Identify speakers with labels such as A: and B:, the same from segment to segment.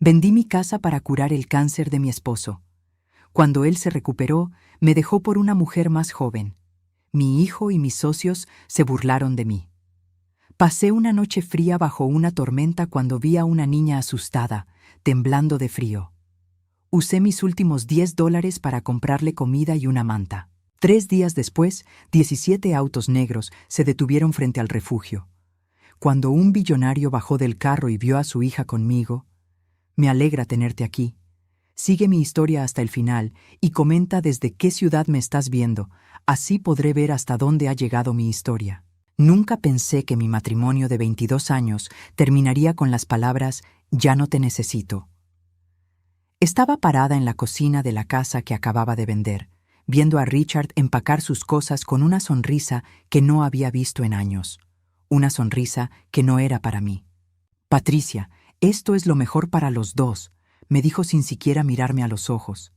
A: Vendí mi casa para curar el cáncer de mi esposo. Cuando él se recuperó, me dejó por una mujer más joven. Mi hijo y mis socios se burlaron de mí. Pasé una noche fría bajo una tormenta cuando vi a una niña asustada, temblando de frío. Usé mis últimos $10 para comprarle comida y una manta. 3 días después, 17 autos negros se detuvieron frente al refugio. Cuando un billonario bajó del carro y vio a su hija conmigo, «Me alegra tenerte aquí. Sigue mi historia hasta el final y comenta desde qué ciudad me estás viendo, así podré ver hasta dónde ha llegado mi historia». Nunca pensé que mi matrimonio de 22 años terminaría con las palabras «Ya no te necesito». Estaba parada en la cocina de la casa que acababa de vender, viendo a Richard empacar sus cosas con una sonrisa que no había visto en años. Una sonrisa que no era para mí. «Patricia, esto es lo mejor para los dos», me dijo sin siquiera mirarme a los ojos.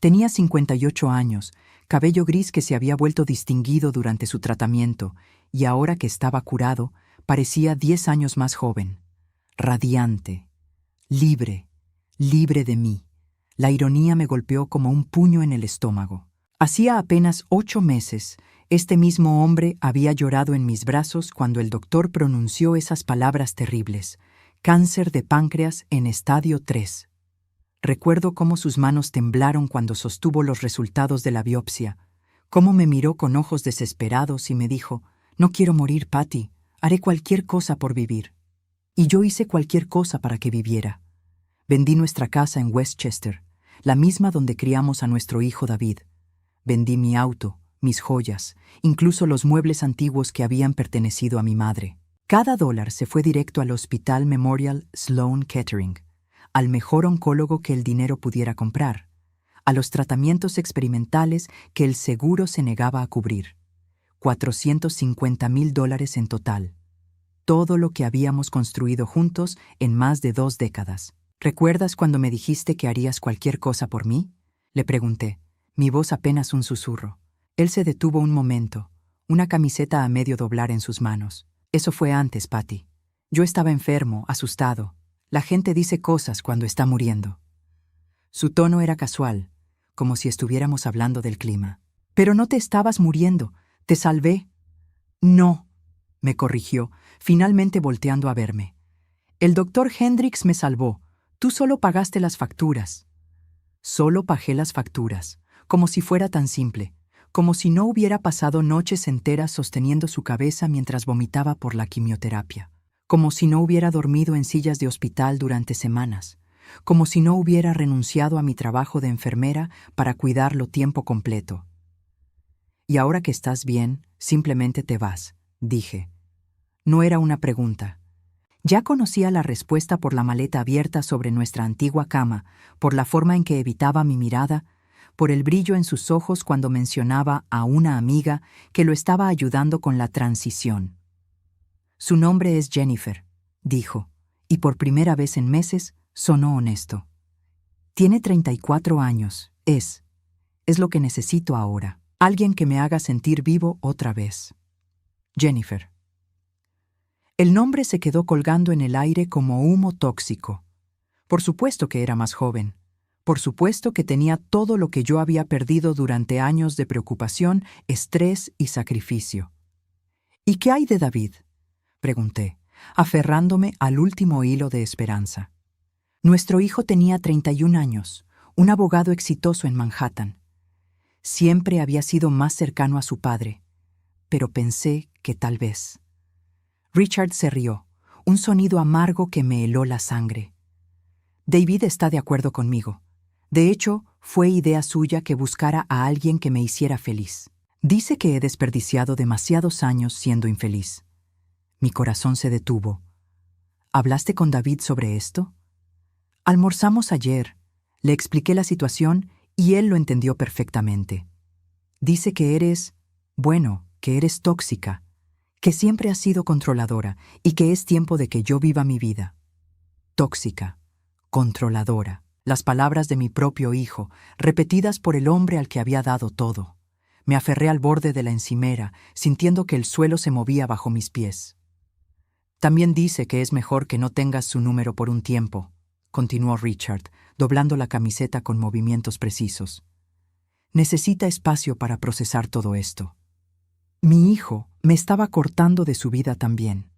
A: Tenía 58 años, cabello gris que se había vuelto distinguido durante su tratamiento, y ahora que estaba curado, parecía 10 años más joven. Radiante, libre de mí. La ironía me golpeó como un puño en el estómago. Hacía apenas 8 meses, este mismo hombre había llorado en mis brazos cuando el doctor pronunció esas palabras terribles: cáncer de páncreas en estadio 3. Recuerdo cómo sus manos temblaron cuando sostuvo los resultados de la biopsia, cómo me miró con ojos desesperados y me dijo: «No quiero morir, Patty, haré cualquier cosa por vivir». Y yo hice cualquier cosa para que viviera. Vendí nuestra casa en Westchester, la misma donde criamos a nuestro hijo David. Vendí mi auto, mis joyas, incluso los muebles antiguos que habían pertenecido a mi madre. Cada dólar se fue directo al Hospital Memorial Sloan Kettering, al mejor oncólogo que el dinero pudiera comprar, a los tratamientos experimentales que el seguro se negaba a cubrir. $450,000 en total. Todo lo que habíamos construido juntos en más de 2 décadas. «¿Recuerdas cuando me dijiste que harías cualquier cosa por mí?», le pregunté, mi voz apenas un susurro. Él se detuvo un momento, una camiseta a medio doblar en sus manos. «Eso fue antes, Patty. Yo estaba enfermo, asustado. La gente dice cosas cuando está muriendo». Su tono era casual, como si estuviéramos hablando del clima. «Pero no te estabas muriendo. Te salvé». «No», me corrigió, finalmente volteando a verme. «El doctor Hendricks me salvó. Tú solo pagaste las facturas». Solo pagué las facturas, como si fuera tan simple, como si no hubiera pasado noches enteras sosteniendo su cabeza mientras vomitaba por la quimioterapia, como si no hubiera dormido en sillas de hospital durante semanas, como si no hubiera renunciado a mi trabajo de enfermera para cuidarlo tiempo completo. «Y ahora que estás bien, simplemente te vas», dije. No era una pregunta. Ya conocía la respuesta por la maleta abierta sobre nuestra antigua cama, por la forma en que evitaba mi mirada, por el brillo en sus ojos cuando mencionaba a una amiga que lo estaba ayudando con la transición. «Su nombre es Jennifer», dijo, y por primera vez en meses sonó honesto. «Tiene 34 años. Es lo que necesito ahora. Alguien que me haga sentir vivo otra vez. Jennifer». El nombre se quedó colgando en el aire como humo tóxico. Por supuesto que era más joven. Por supuesto que tenía todo lo que yo había perdido durante años de preocupación, estrés y sacrificio. «¿Y qué hay de David?», pregunté, aferrándome al último hilo de esperanza. Nuestro hijo tenía 31 años, un abogado exitoso en Manhattan. Siempre había sido más cercano a su padre, pero pensé que tal vez. Richard se rió, un sonido amargo que me heló la sangre. «David está de acuerdo conmigo. De hecho, fue idea suya que buscara a alguien que me hiciera feliz. Dice que he desperdiciado demasiados años siendo infeliz». Mi corazón se detuvo. «¿Hablaste con David sobre esto?». «Almorzamos ayer. Le expliqué la situación y él lo entendió perfectamente. Dice que eres tóxica, que siempre has sido controladora y que es tiempo de que yo viva mi vida». Tóxica, controladora, las palabras de mi propio hijo, repetidas por el hombre al que había dado todo. Me aferré al borde de la encimera, sintiendo que el suelo se movía bajo mis pies. «También dice que es mejor que no tengas su número por un tiempo», continuó Richard, doblando la camiseta con movimientos precisos. Necesita espacio para procesar todo esto. Mi hijo me estaba cortando de su vida también.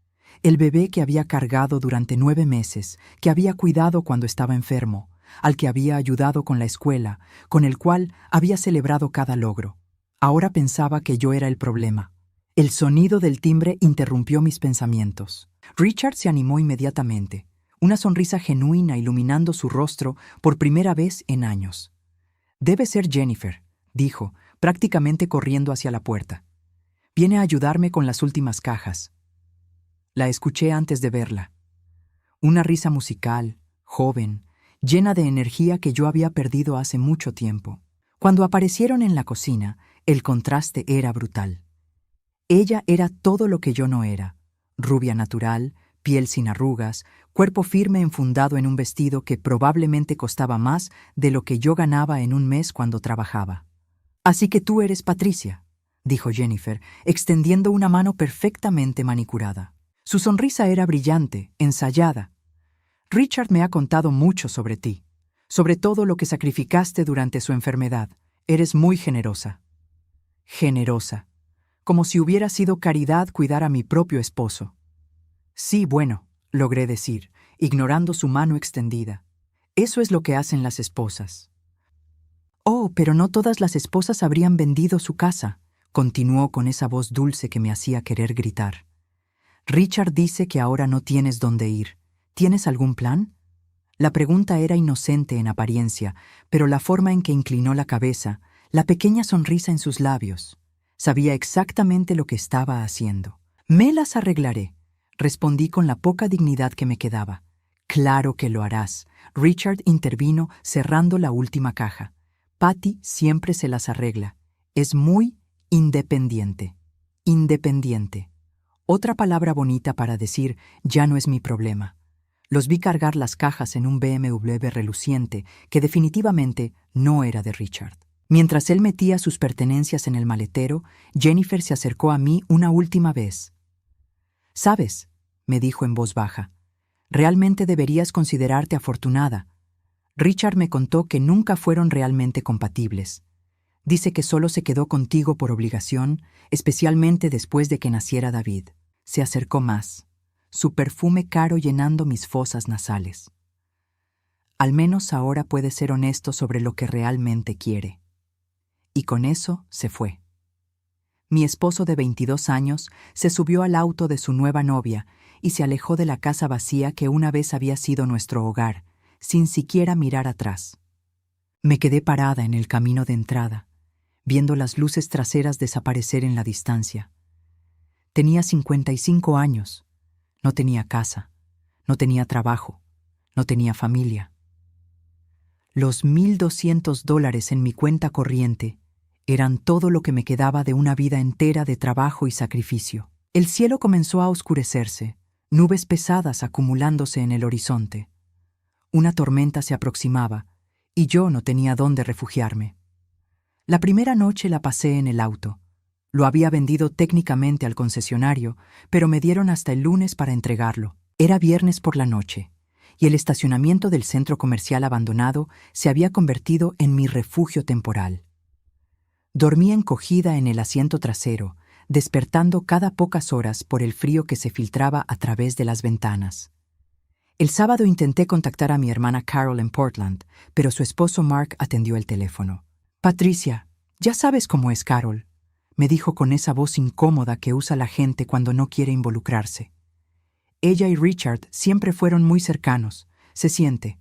A: El bebé que había cargado durante 9 meses, que había cuidado cuando estaba enfermo, al que había ayudado con la escuela, con el cual había celebrado cada logro. Ahora pensaba que yo era el problema. El sonido del timbre interrumpió mis pensamientos. Richard se animó inmediatamente, una sonrisa genuina iluminando su rostro por primera vez en años. «Debe ser Jennifer», dijo, prácticamente corriendo hacia la puerta. «Viene a ayudarme con las últimas cajas». La escuché antes de verla. Una risa musical, joven, llena de energía que yo había perdido hace mucho tiempo. Cuando aparecieron en la cocina, el contraste era brutal. Ella era todo lo que yo no era: rubia natural, piel sin arrugas, cuerpo firme enfundado en un vestido que probablemente costaba más de lo que yo ganaba en un mes cuando trabajaba. «Así que tú eres Patricia», dijo Jennifer, extendiendo una mano perfectamente manicurada. Su sonrisa era brillante, ensayada. «Richard me ha contado mucho sobre ti, sobre todo lo que sacrificaste durante su enfermedad. Eres muy generosa». Generosa. Como si hubiera sido caridad cuidar a mi propio esposo. «Sí, bueno», logré decir, ignorando su mano extendida. «Eso es lo que hacen las esposas». «Oh, pero no todas las esposas habrían vendido su casa», continuó con esa voz dulce que me hacía querer gritar. «Richard dice que ahora no tienes dónde ir. ¿Tienes algún plan?» La pregunta era inocente en apariencia, pero la forma en que inclinó la cabeza, la pequeña sonrisa en sus labios, sabía exactamente lo que estaba haciendo. «Me las arreglaré», respondí con la poca dignidad que me quedaba. «Claro que lo harás», Richard intervino cerrando la última caja. «Patty siempre se las arregla. Es muy independiente». Independiente. Otra palabra bonita para decir «ya no es mi problema». Los vi cargar las cajas en un BMW reluciente que definitivamente no era de Richard. Mientras él metía sus pertenencias en el maletero, Jennifer se acercó a mí una última vez. «¿Sabes?», me dijo en voz baja, «realmente deberías considerarte afortunada. Richard me contó que nunca fueron realmente compatibles. Dice que solo se quedó contigo por obligación, especialmente después de que naciera David». Se acercó más, su perfume caro llenando mis fosas nasales. «Al menos ahora puede ser honesto sobre lo que realmente quiere». Y con eso se fue. Mi esposo de 22 años se subió al auto de su nueva novia y se alejó de la casa vacía que una vez había sido nuestro hogar, sin siquiera mirar atrás. Me quedé parada en el camino de entrada, viendo las luces traseras desaparecer en la distancia. Tenía 55 años. No tenía casa, no tenía trabajo, no tenía familia. Los $1,200 en mi cuenta corriente eran todo lo que me quedaba de una vida entera de trabajo y sacrificio. El cielo comenzó a oscurecerse, nubes pesadas acumulándose en el horizonte. Una tormenta se aproximaba y yo no tenía dónde refugiarme. La primera noche la pasé en el auto. Lo había vendido técnicamente al concesionario, pero me dieron hasta el lunes para entregarlo. Era viernes por la noche, y el estacionamiento del centro comercial abandonado se había convertido en mi refugio temporal. Dormí encogida en el asiento trasero, despertando cada pocas horas por el frío que se filtraba a través de las ventanas. El sábado intenté contactar a mi hermana Carol en Portland, pero su esposo Mark atendió el teléfono. «Patricia, ya sabes cómo es Carol», me dijo con esa voz incómoda que usa la gente cuando no quiere involucrarse. Ella y Richard siempre fueron muy cercanos. Se siente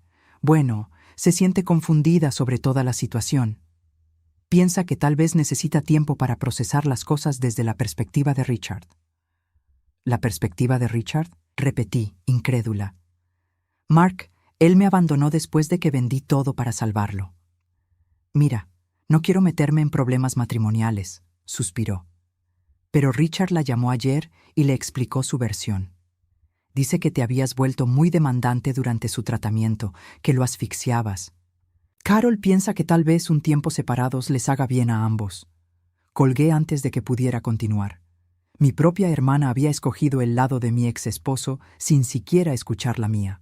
A: confundida sobre toda la situación. Piensa que tal vez necesita tiempo para procesar las cosas desde la perspectiva de Richard. ¿La perspectiva de Richard?, repetí, incrédula. «Mark, él me abandonó después de que vendí todo para salvarlo». «Mira, no quiero meterme en problemas matrimoniales», suspiró. «Pero Richard la llamó ayer y le explicó su versión. Dice que te habías vuelto muy demandante durante su tratamiento, que lo asfixiabas. Carol piensa que tal vez un tiempo separados les haga bien a ambos». Colgué antes de que pudiera continuar. Mi propia hermana había escogido el lado de mi ex esposo sin siquiera escuchar la mía.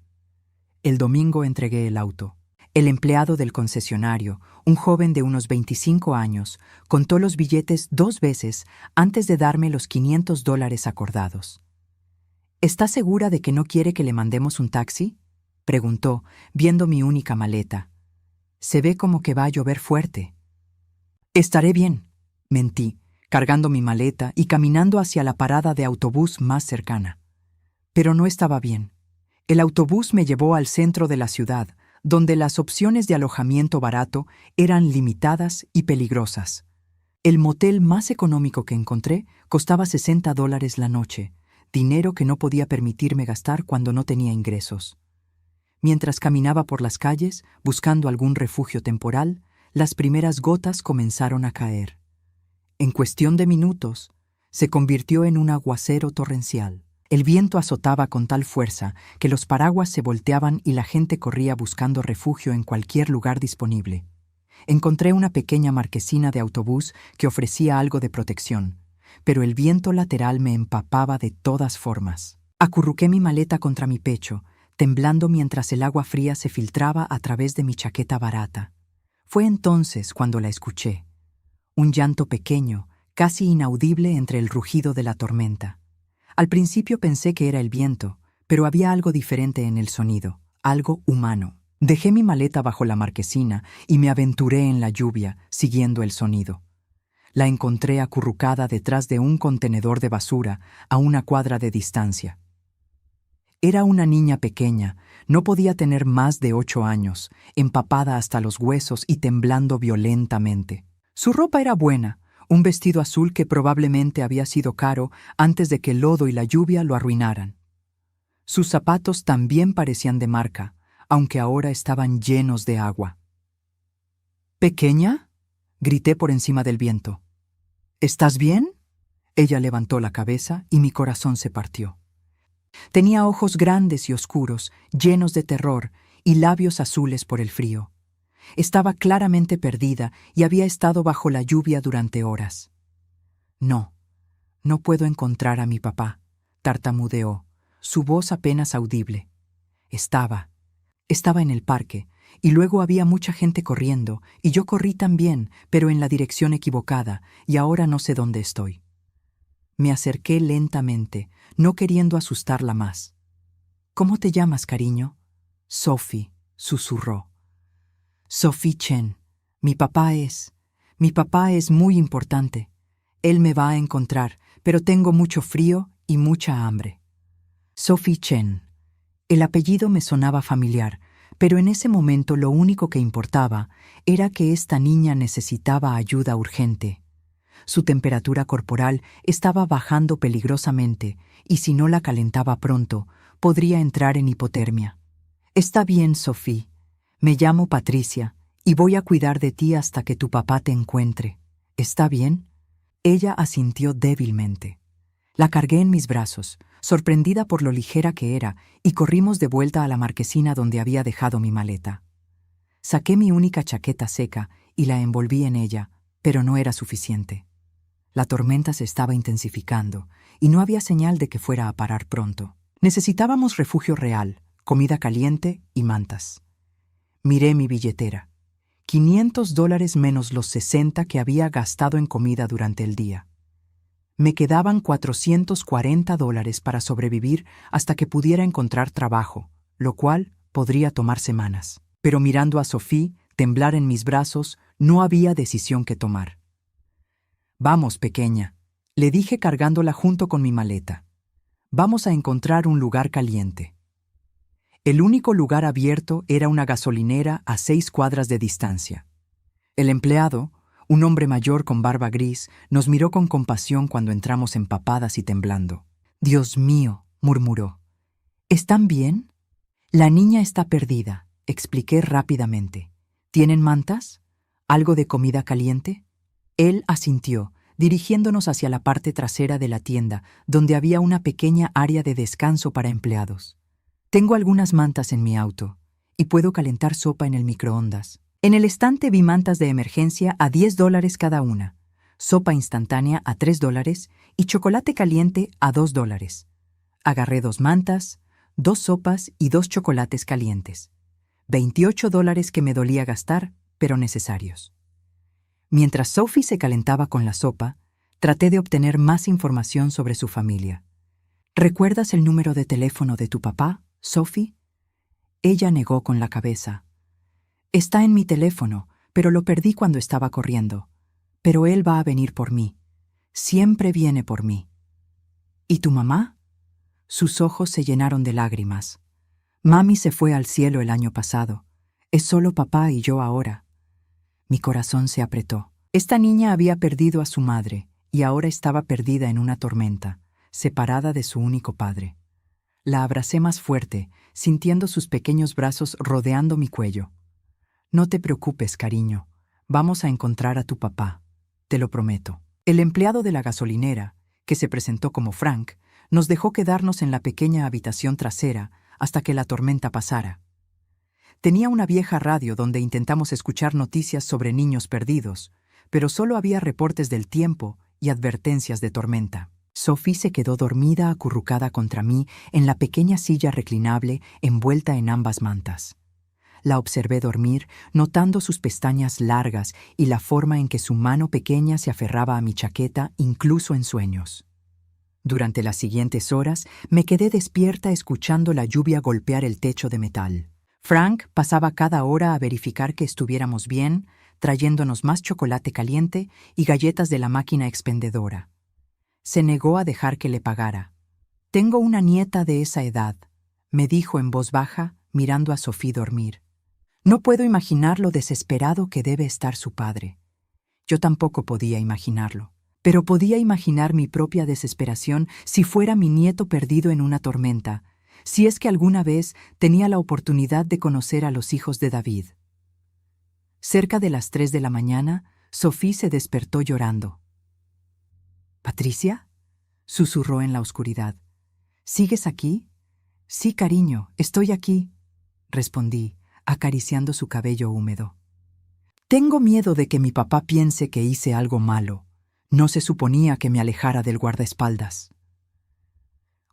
A: El domingo entregué el auto. El empleado del concesionario, un joven de unos 25 años, contó los billetes 2 veces antes de darme los $500 acordados. ¿Está segura de que no quiere que le mandemos un taxi?, preguntó, viendo mi única maleta. Se ve como que va a llover fuerte. Estaré bien, mentí, cargando mi maleta y caminando hacia la parada de autobús más cercana. Pero no estaba bien. El autobús me llevó al centro de la ciudad, donde las opciones de alojamiento barato eran limitadas y peligrosas. El motel más económico que encontré costaba $60 la noche, dinero que no podía permitirme gastar cuando no tenía ingresos. Mientras caminaba por las calles, buscando algún refugio temporal, las primeras gotas comenzaron a caer. En cuestión de minutos, se convirtió en un aguacero torrencial. El viento azotaba con tal fuerza que los paraguas se volteaban y la gente corría buscando refugio en cualquier lugar disponible. Encontré una pequeña marquesina de autobús que ofrecía algo de protección, pero el viento lateral me empapaba de todas formas. Acurruqué mi maleta contra mi pecho, temblando mientras el agua fría se filtraba a través de mi chaqueta barata. Fue entonces cuando la escuché. Un llanto pequeño, casi inaudible entre el rugido de la tormenta. Al principio pensé que era el viento, pero había algo diferente en el sonido, algo humano. Dejé mi maleta bajo la marquesina y me aventuré en la lluvia, siguiendo el sonido. La encontré acurrucada detrás de un contenedor de basura a una cuadra de distancia. Era una niña pequeña, no podía tener más de 8 años, empapada hasta los huesos y temblando violentamente. Su ropa era buena, un vestido azul que probablemente había sido caro antes de que el lodo y la lluvia lo arruinaran. Sus zapatos también parecían de marca, aunque ahora estaban llenos de agua. ¿Pequeña?, grité por encima del viento. ¿Estás bien? Ella levantó la cabeza y mi corazón se partió. Tenía ojos grandes y oscuros, llenos de terror, y labios azules por el frío. Estaba claramente perdida y había estado bajo la lluvia durante horas. No puedo encontrar a mi papá, tartamudeó, su voz apenas audible. Estaba en el parque, y luego había mucha gente corriendo, y yo corrí también, pero en la dirección equivocada, y ahora no sé dónde estoy. Me acerqué lentamente, no queriendo asustarla más. ¿Cómo te llamas, cariño? Sophie, susurró. Sophie Chen. Mi papá es muy importante. Él me va a encontrar, pero tengo mucho frío y mucha hambre. Sophie Chen. El apellido me sonaba familiar, pero en ese momento lo único que importaba era que esta niña necesitaba ayuda urgente. Su temperatura corporal estaba bajando peligrosamente y si no la calentaba pronto, podría entrar en hipotermia. Está bien, Sophie. Me llamo Patricia y voy a cuidar de ti hasta que tu papá te encuentre. ¿Está bien? Ella asintió débilmente. La cargué en mis brazos, sorprendida por lo ligera que era, y corrimos de vuelta a la marquesina donde había dejado mi maleta. Saqué mi única chaqueta seca y la envolví en ella, pero no era suficiente. La tormenta se estaba intensificando y no había señal de que fuera a parar pronto. Necesitábamos refugio real, comida caliente y mantas. Miré mi billetera. $500 menos los 60 que había gastado en comida durante el día. Me quedaban $440 para sobrevivir hasta que pudiera encontrar trabajo, lo cual podría tomar semanas. Pero mirando a Sophie temblar en mis brazos, no había decisión que tomar. Vamos, pequeña, le dije cargándola junto con mi maleta. Vamos a encontrar un lugar caliente. El único lugar abierto era una gasolinera a 6 cuadras de distancia. El empleado, un hombre mayor con barba gris, nos miró con compasión cuando entramos empapadas y temblando. «Dios mío», murmuró. «¿Están bien?» «La niña está perdida», expliqué rápidamente. «¿Tienen mantas? ¿Algo de comida caliente?» Él asintió, dirigiéndonos hacia la parte trasera de la tienda, donde había una pequeña área de descanso para empleados. «Tengo algunas mantas en mi auto, y puedo calentar sopa en el microondas». En el estante vi mantas de emergencia a $10 cada una, sopa instantánea a $3 y chocolate caliente a $2. Agarré 2 mantas, 2 sopas y 2 chocolates calientes. $28 que me dolía gastar, pero necesarios. Mientras Sophie se calentaba con la sopa, traté de obtener más información sobre su familia. ¿Recuerdas el número de teléfono de tu papá, Sophie? Ella negó con la cabeza. Está en mi teléfono, pero lo perdí cuando estaba corriendo. Pero él va a venir por mí. Siempre viene por mí. ¿Y tu mamá? Sus ojos se llenaron de lágrimas. Mami se fue al cielo el año pasado. Es solo papá y yo ahora. Mi corazón se apretó. Esta niña había perdido a su madre y ahora estaba perdida en una tormenta, separada de su único padre. La abracé más fuerte, sintiendo sus pequeños brazos rodeando mi cuello. No te preocupes, cariño. Vamos a encontrar a tu papá. Te lo prometo. El empleado de la gasolinera, que se presentó como Frank, nos dejó quedarnos en la pequeña habitación trasera hasta que la tormenta pasara. Tenía una vieja radio donde intentamos escuchar noticias sobre niños perdidos, pero solo había reportes del tiempo y advertencias de tormenta. Sophie se quedó dormida acurrucada contra mí en la pequeña silla reclinable envuelta en ambas mantas. La observé dormir, notando sus pestañas largas y la forma en que su mano pequeña se aferraba a mi chaqueta incluso en sueños. Durante las siguientes horas me quedé despierta escuchando la lluvia golpear el techo de metal. Frank pasaba cada hora a verificar que estuviéramos bien, trayéndonos más chocolate caliente y galletas de la máquina expendedora. Se negó a dejar que le pagara. «Tengo una nieta de esa edad», me dijo en voz baja, mirando a Sophie dormir. «No puedo imaginar lo desesperado que debe estar su padre». Yo tampoco podía imaginarlo, pero podía imaginar mi propia desesperación si fuera mi nieto perdido en una tormenta, si es que alguna vez tenía la oportunidad de conocer a los hijos de David. Cerca de las 3 de la mañana, Sophie se despertó llorando. «¿Patricia?», susurró en la oscuridad. «¿Sigues aquí?» «Sí, cariño, estoy aquí», respondí, acariciando su cabello húmedo. «Tengo miedo de que mi papá piense que hice algo malo. No se suponía que me alejara del guardaespaldas».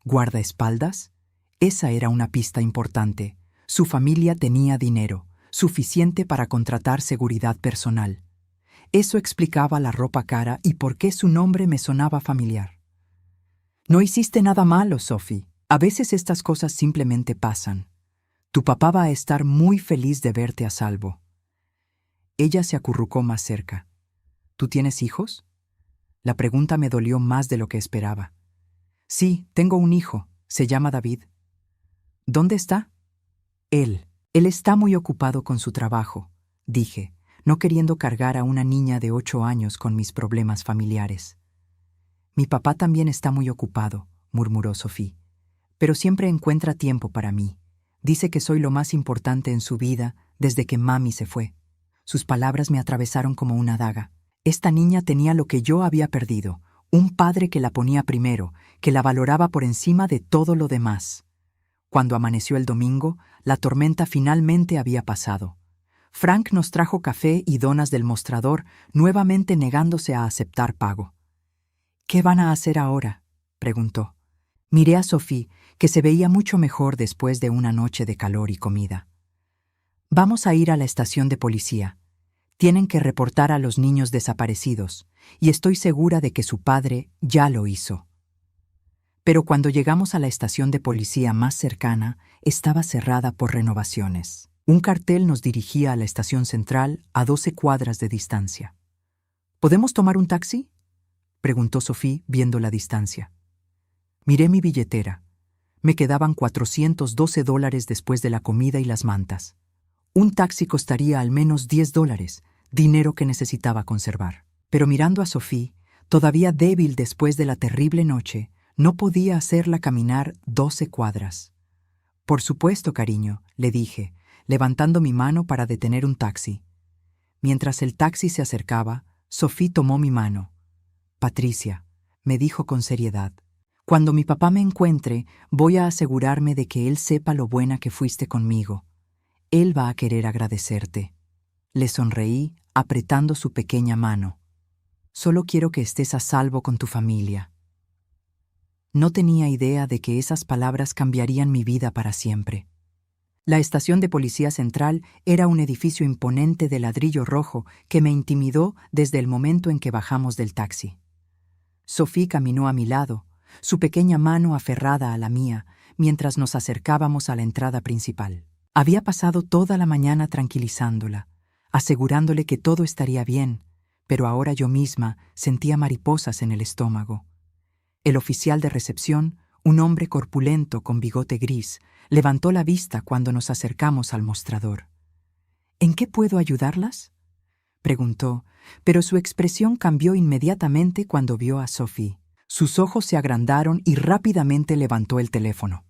A: ¿Guardaespaldas? Esa era una pista importante. Su familia tenía dinero, suficiente para contratar seguridad personal. Eso explicaba la ropa cara y por qué su nombre me sonaba familiar. «No hiciste nada malo, Sophie. A veces estas cosas simplemente pasan. Tu papá va a estar muy feliz de verte a salvo». Ella se acurrucó más cerca. «¿Tú tienes hijos?». La pregunta me dolió más de lo que esperaba. «Sí, tengo un hijo. Se llama David». «¿Dónde está?» Él está muy ocupado con su trabajo», dije, no queriendo cargar a una niña de 8 años con mis problemas familiares. «Mi papá también está muy ocupado», murmuró Sophie, «pero siempre encuentra tiempo para mí. Dice que soy lo más importante en su vida desde que mami se fue». Sus palabras me atravesaron como una daga. Esta niña tenía lo que yo había perdido, un padre que la ponía primero, que la valoraba por encima de todo lo demás. Cuando amaneció el domingo, la tormenta finalmente había pasado. Frank nos trajo café y donas del mostrador, nuevamente negándose a aceptar pago. «¿Qué van a hacer ahora?», preguntó. Miré a Sophie, que se veía mucho mejor después de una noche de calor y comida. «Vamos a ir a la estación de policía. Tienen que reportar a los niños desaparecidos, y estoy segura de que su padre ya lo hizo». Pero cuando llegamos a la estación de policía más cercana, estaba cerrada por renovaciones. Un cartel nos dirigía a la estación central a 12 cuadras de distancia. «¿Podemos tomar un taxi?», preguntó Sophie viendo la distancia. Miré mi billetera. Me quedaban $412 después de la comida y las mantas. Un taxi costaría al menos $10, dinero que necesitaba conservar. Pero mirando a Sophie, todavía débil después de la terrible noche, no podía hacerla caminar 12 cuadras. «Por supuesto, cariño», le dije, levantando mi mano para detener un taxi. Mientras el taxi se acercaba, Sophie tomó mi mano. «Patricia», me dijo con seriedad, «cuando mi papá me encuentre, voy a asegurarme de que él sepa lo buena que fuiste conmigo. Él va a querer agradecerte». Le sonreí, apretando su pequeña mano. «Solo quiero que estés a salvo con tu familia». No tenía idea de que esas palabras cambiarían mi vida para siempre. La estación de policía central era un edificio imponente de ladrillo rojo que me intimidó desde el momento en que bajamos del taxi. Sophie caminó a mi lado, su pequeña mano aferrada a la mía, mientras nos acercábamos a la entrada principal. Había pasado toda la mañana tranquilizándola, asegurándole que todo estaría bien, pero ahora yo misma sentía mariposas en el estómago. El oficial de recepción, un hombre corpulento con bigote gris, levantó la vista cuando nos acercamos al mostrador. ¿En qué puedo ayudarlas?, preguntó, pero su expresión cambió inmediatamente cuando vio a Sophie. Sus ojos se agrandaron y rápidamente levantó el teléfono.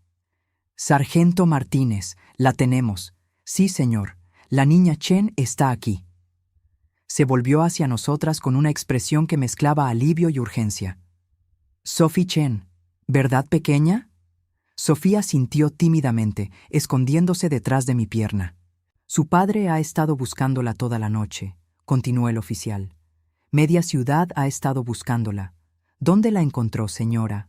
A: «Sargento Martínez, la tenemos. Sí, señor. La niña Chen está aquí». Se volvió hacia nosotras con una expresión que mezclaba alivio y urgencia. «Sophie Chen, ¿verdad, pequeña?». Sofía asintió tímidamente, escondiéndose detrás de mi pierna. «Su padre ha estado buscándola toda la noche», continuó el oficial. «Media ciudad ha estado buscándola. ¿Dónde la encontró, señora?».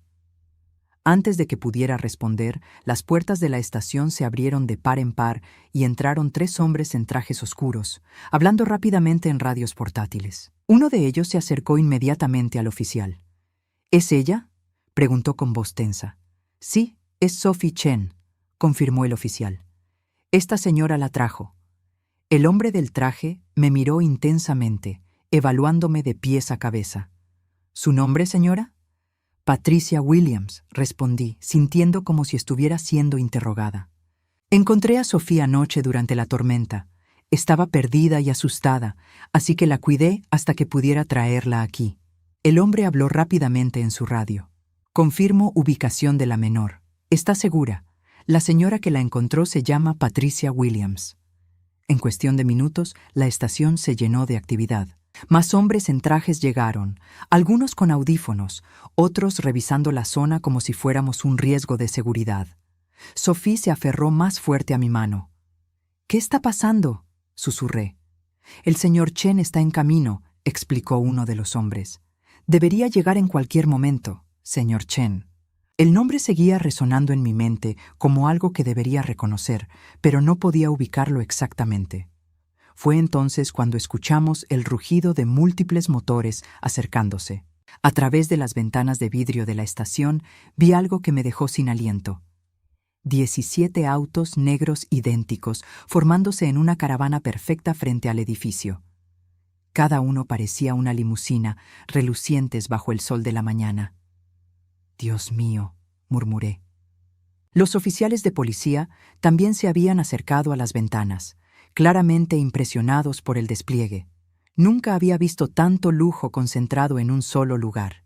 A: Antes de que pudiera responder, las puertas de la estación se abrieron de par en par y entraron 3 hombres en trajes oscuros, hablando rápidamente en radios portátiles. Uno de ellos se acercó inmediatamente al oficial. «¿Es ella?», preguntó con voz tensa. «Sí, es Sophie Chen», confirmó el oficial. «Esta señora la trajo». El hombre del traje me miró intensamente, evaluándome de pies a cabeza. «¿Su nombre, señora?». «Patricia Williams», respondí, sintiendo como si estuviera siendo interrogada. «Encontré a Sofía anoche durante la tormenta. Estaba perdida y asustada, así que la cuidé hasta que pudiera traerla aquí». El hombre habló rápidamente en su radio. «Confirmo ubicación de la menor. Está segura. La señora que la encontró se llama Patricia Williams». En cuestión de minutos, la estación se llenó de actividad. Más hombres en trajes llegaron, algunos con audífonos, otros revisando la zona como si fuéramos un riesgo de seguridad. Sophie se aferró más fuerte a mi mano. «¿Qué está pasando?», susurré. «El señor Chen está en camino», explicó uno de los hombres. «Debería llegar en cualquier momento, señor Chen». El nombre seguía resonando en mi mente como algo que debería reconocer, pero no podía ubicarlo exactamente. Fue entonces cuando escuchamos el rugido de múltiples motores acercándose. A través de las ventanas de vidrio de la estación vi algo que me dejó sin aliento. 17 autos negros idénticos formándose en una caravana perfecta frente al edificio. Cada uno parecía una limusina, relucientes bajo el sol de la mañana. «Dios mío», murmuré. Los oficiales de policía también se habían acercado a las ventanas, claramente impresionados por el despliegue. Nunca había visto tanto lujo concentrado en un solo lugar.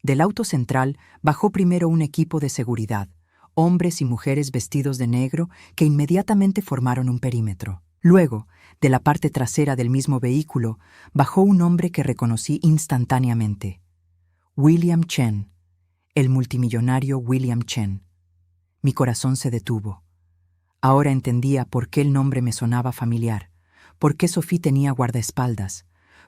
A: Del auto central bajó primero un equipo de seguridad, hombres y mujeres vestidos de negro que inmediatamente formaron un perímetro. Luego, de la parte trasera del mismo vehículo, bajó un hombre que reconocí instantáneamente. William Chen, el multimillonario William Chen. Mi corazón se detuvo. Ahora entendía por qué el nombre me sonaba familiar, por qué Sophie tenía guardaespaldas,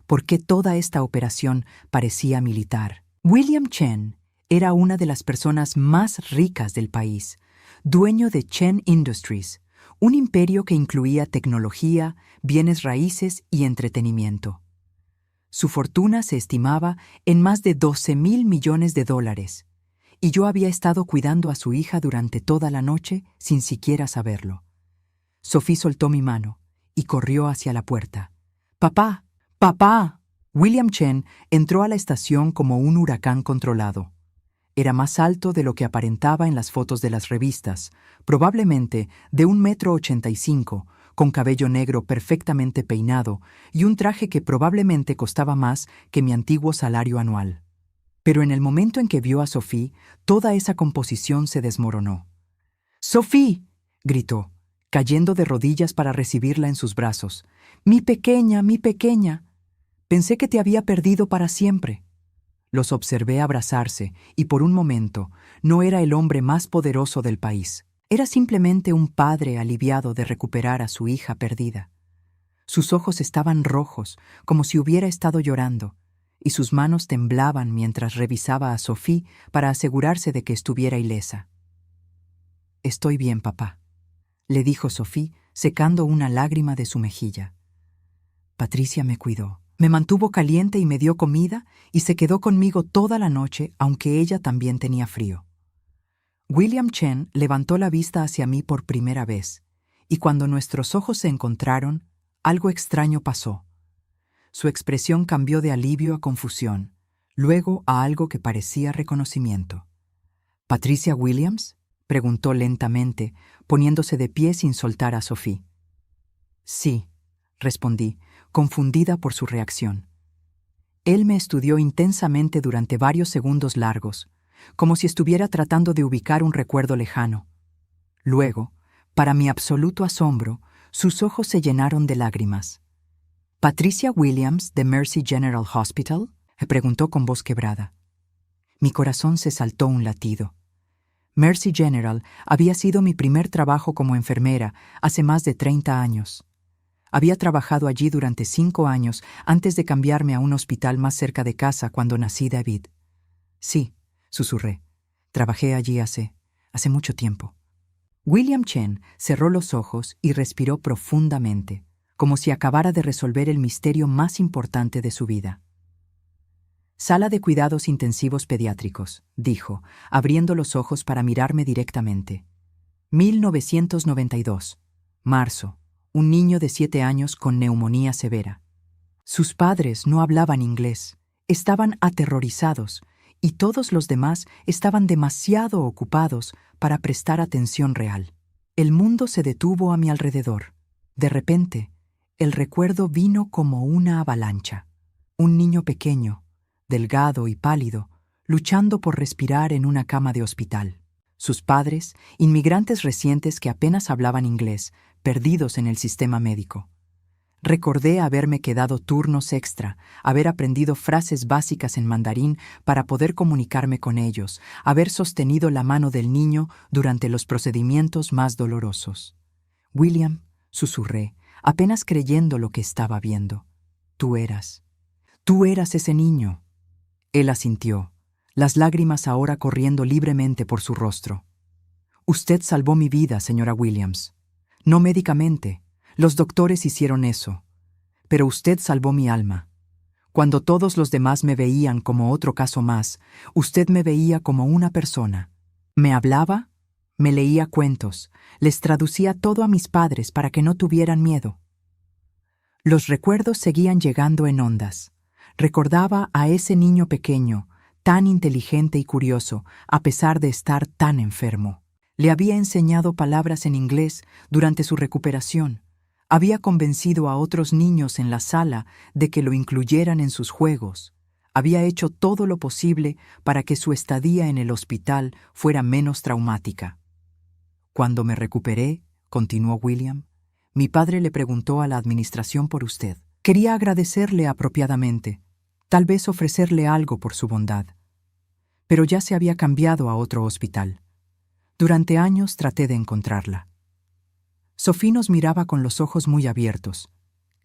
A: por qué toda esta operación parecía militar. William Chen era una de las personas más ricas del país, dueño de Chen Industries, un imperio que incluía tecnología, bienes raíces y entretenimiento. Su fortuna se estimaba en más de $12,000 millones, y yo había estado cuidando a su hija durante toda la noche sin siquiera saberlo. Sophie soltó mi mano y corrió hacia la puerta. «¡Papá! ¡Papá!». William Chen entró a la estación como un huracán controlado. Era más alto de lo que aparentaba en las fotos de las revistas, probablemente de 1,85 m, con cabello negro perfectamente peinado y un traje que probablemente costaba más que mi antiguo salario anual. Pero en el momento en que vio a Sophie, toda esa composición se desmoronó. «¡Sophie!», gritó, cayendo de rodillas para recibirla en sus brazos. «¡Mi pequeña, mi pequeña! Pensé que te había perdido para siempre». Los observé abrazarse y por un momento no era el hombre más poderoso del país. Era simplemente un padre aliviado de recuperar a su hija perdida. Sus ojos estaban rojos, como si hubiera estado llorando, y sus manos temblaban mientras revisaba a Sophie para asegurarse de que estuviera ilesa. «Estoy bien, papá», le dijo Sophie, secando una lágrima de su mejilla. Patricia me cuidó, me mantuvo caliente y me dio comida y se quedó conmigo toda la noche, aunque ella también tenía frío. William Chen levantó la vista hacia mí por primera vez, y cuando nuestros ojos se encontraron, algo extraño pasó. Su expresión cambió de alivio a confusión, luego a algo que parecía reconocimiento. «¿Patricia Williams?», preguntó lentamente, poniéndose de pie sin soltar a Sophie. «Sí», respondí, confundida por su reacción. Él me estudió intensamente durante varios segundos largos, como si estuviera tratando de ubicar un recuerdo lejano. Luego, para mi absoluto asombro, sus ojos se llenaron de lágrimas. «¿Patricia Williams, de Mercy General Hospital?», me preguntó con voz quebrada. Mi corazón se saltó un latido. Mercy General había sido mi primer trabajo como enfermera hace más de 30 años. Había trabajado allí durante 5 años antes de cambiarme a un hospital más cerca de casa cuando nací David. «Sí», susurré. «Trabajé allí hace mucho tiempo». William Chen cerró los ojos y respiró profundamente, como si acabara de resolver el misterio más importante de su vida. «Sala de cuidados intensivos pediátricos», dijo, abriendo los ojos para mirarme directamente. 1992. Marzo. Un niño de 7 años con neumonía severa. Sus padres no hablaban inglés, estaban aterrorizados, y todos los demás estaban demasiado ocupados para prestar atención real. El mundo se detuvo a mi alrededor. De repente, el recuerdo vino como una avalancha. Un niño pequeño, delgado y pálido, luchando por respirar en una cama de hospital. Sus padres, inmigrantes recientes que apenas hablaban inglés, perdidos en el sistema médico. Recordé haberme quedado turnos extra, haber aprendido frases básicas en mandarín para poder comunicarme con ellos, haber sostenido la mano del niño durante los procedimientos más dolorosos. «William», susurré, apenas creyendo lo que estaba viendo. Tú eras ese niño». Él asintió, las lágrimas ahora corriendo libremente por su rostro. «Usted salvó mi vida, señora Williams. No médicamente, los doctores hicieron eso. Pero usted salvó mi alma. Cuando todos los demás me veían como otro caso más, usted me veía como una persona. Me hablaba, me leía cuentos, les traducía todo a mis padres para que no tuvieran miedo». Los recuerdos seguían llegando en ondas. Recordaba a ese niño pequeño, tan inteligente y curioso, a pesar de estar tan enfermo. Le había enseñado palabras en inglés durante su recuperación. Había convencido a otros niños en la sala de que lo incluyeran en sus juegos. Había hecho todo lo posible para que su estadía en el hospital fuera menos traumática. «Cuando me recuperé», continuó William, «mi padre le preguntó a la administración por usted. Quería agradecerle apropiadamente, tal vez ofrecerle algo por su bondad. Pero ya se había cambiado a otro hospital. Durante años traté de encontrarla». Sophie nos miraba con los ojos muy abiertos,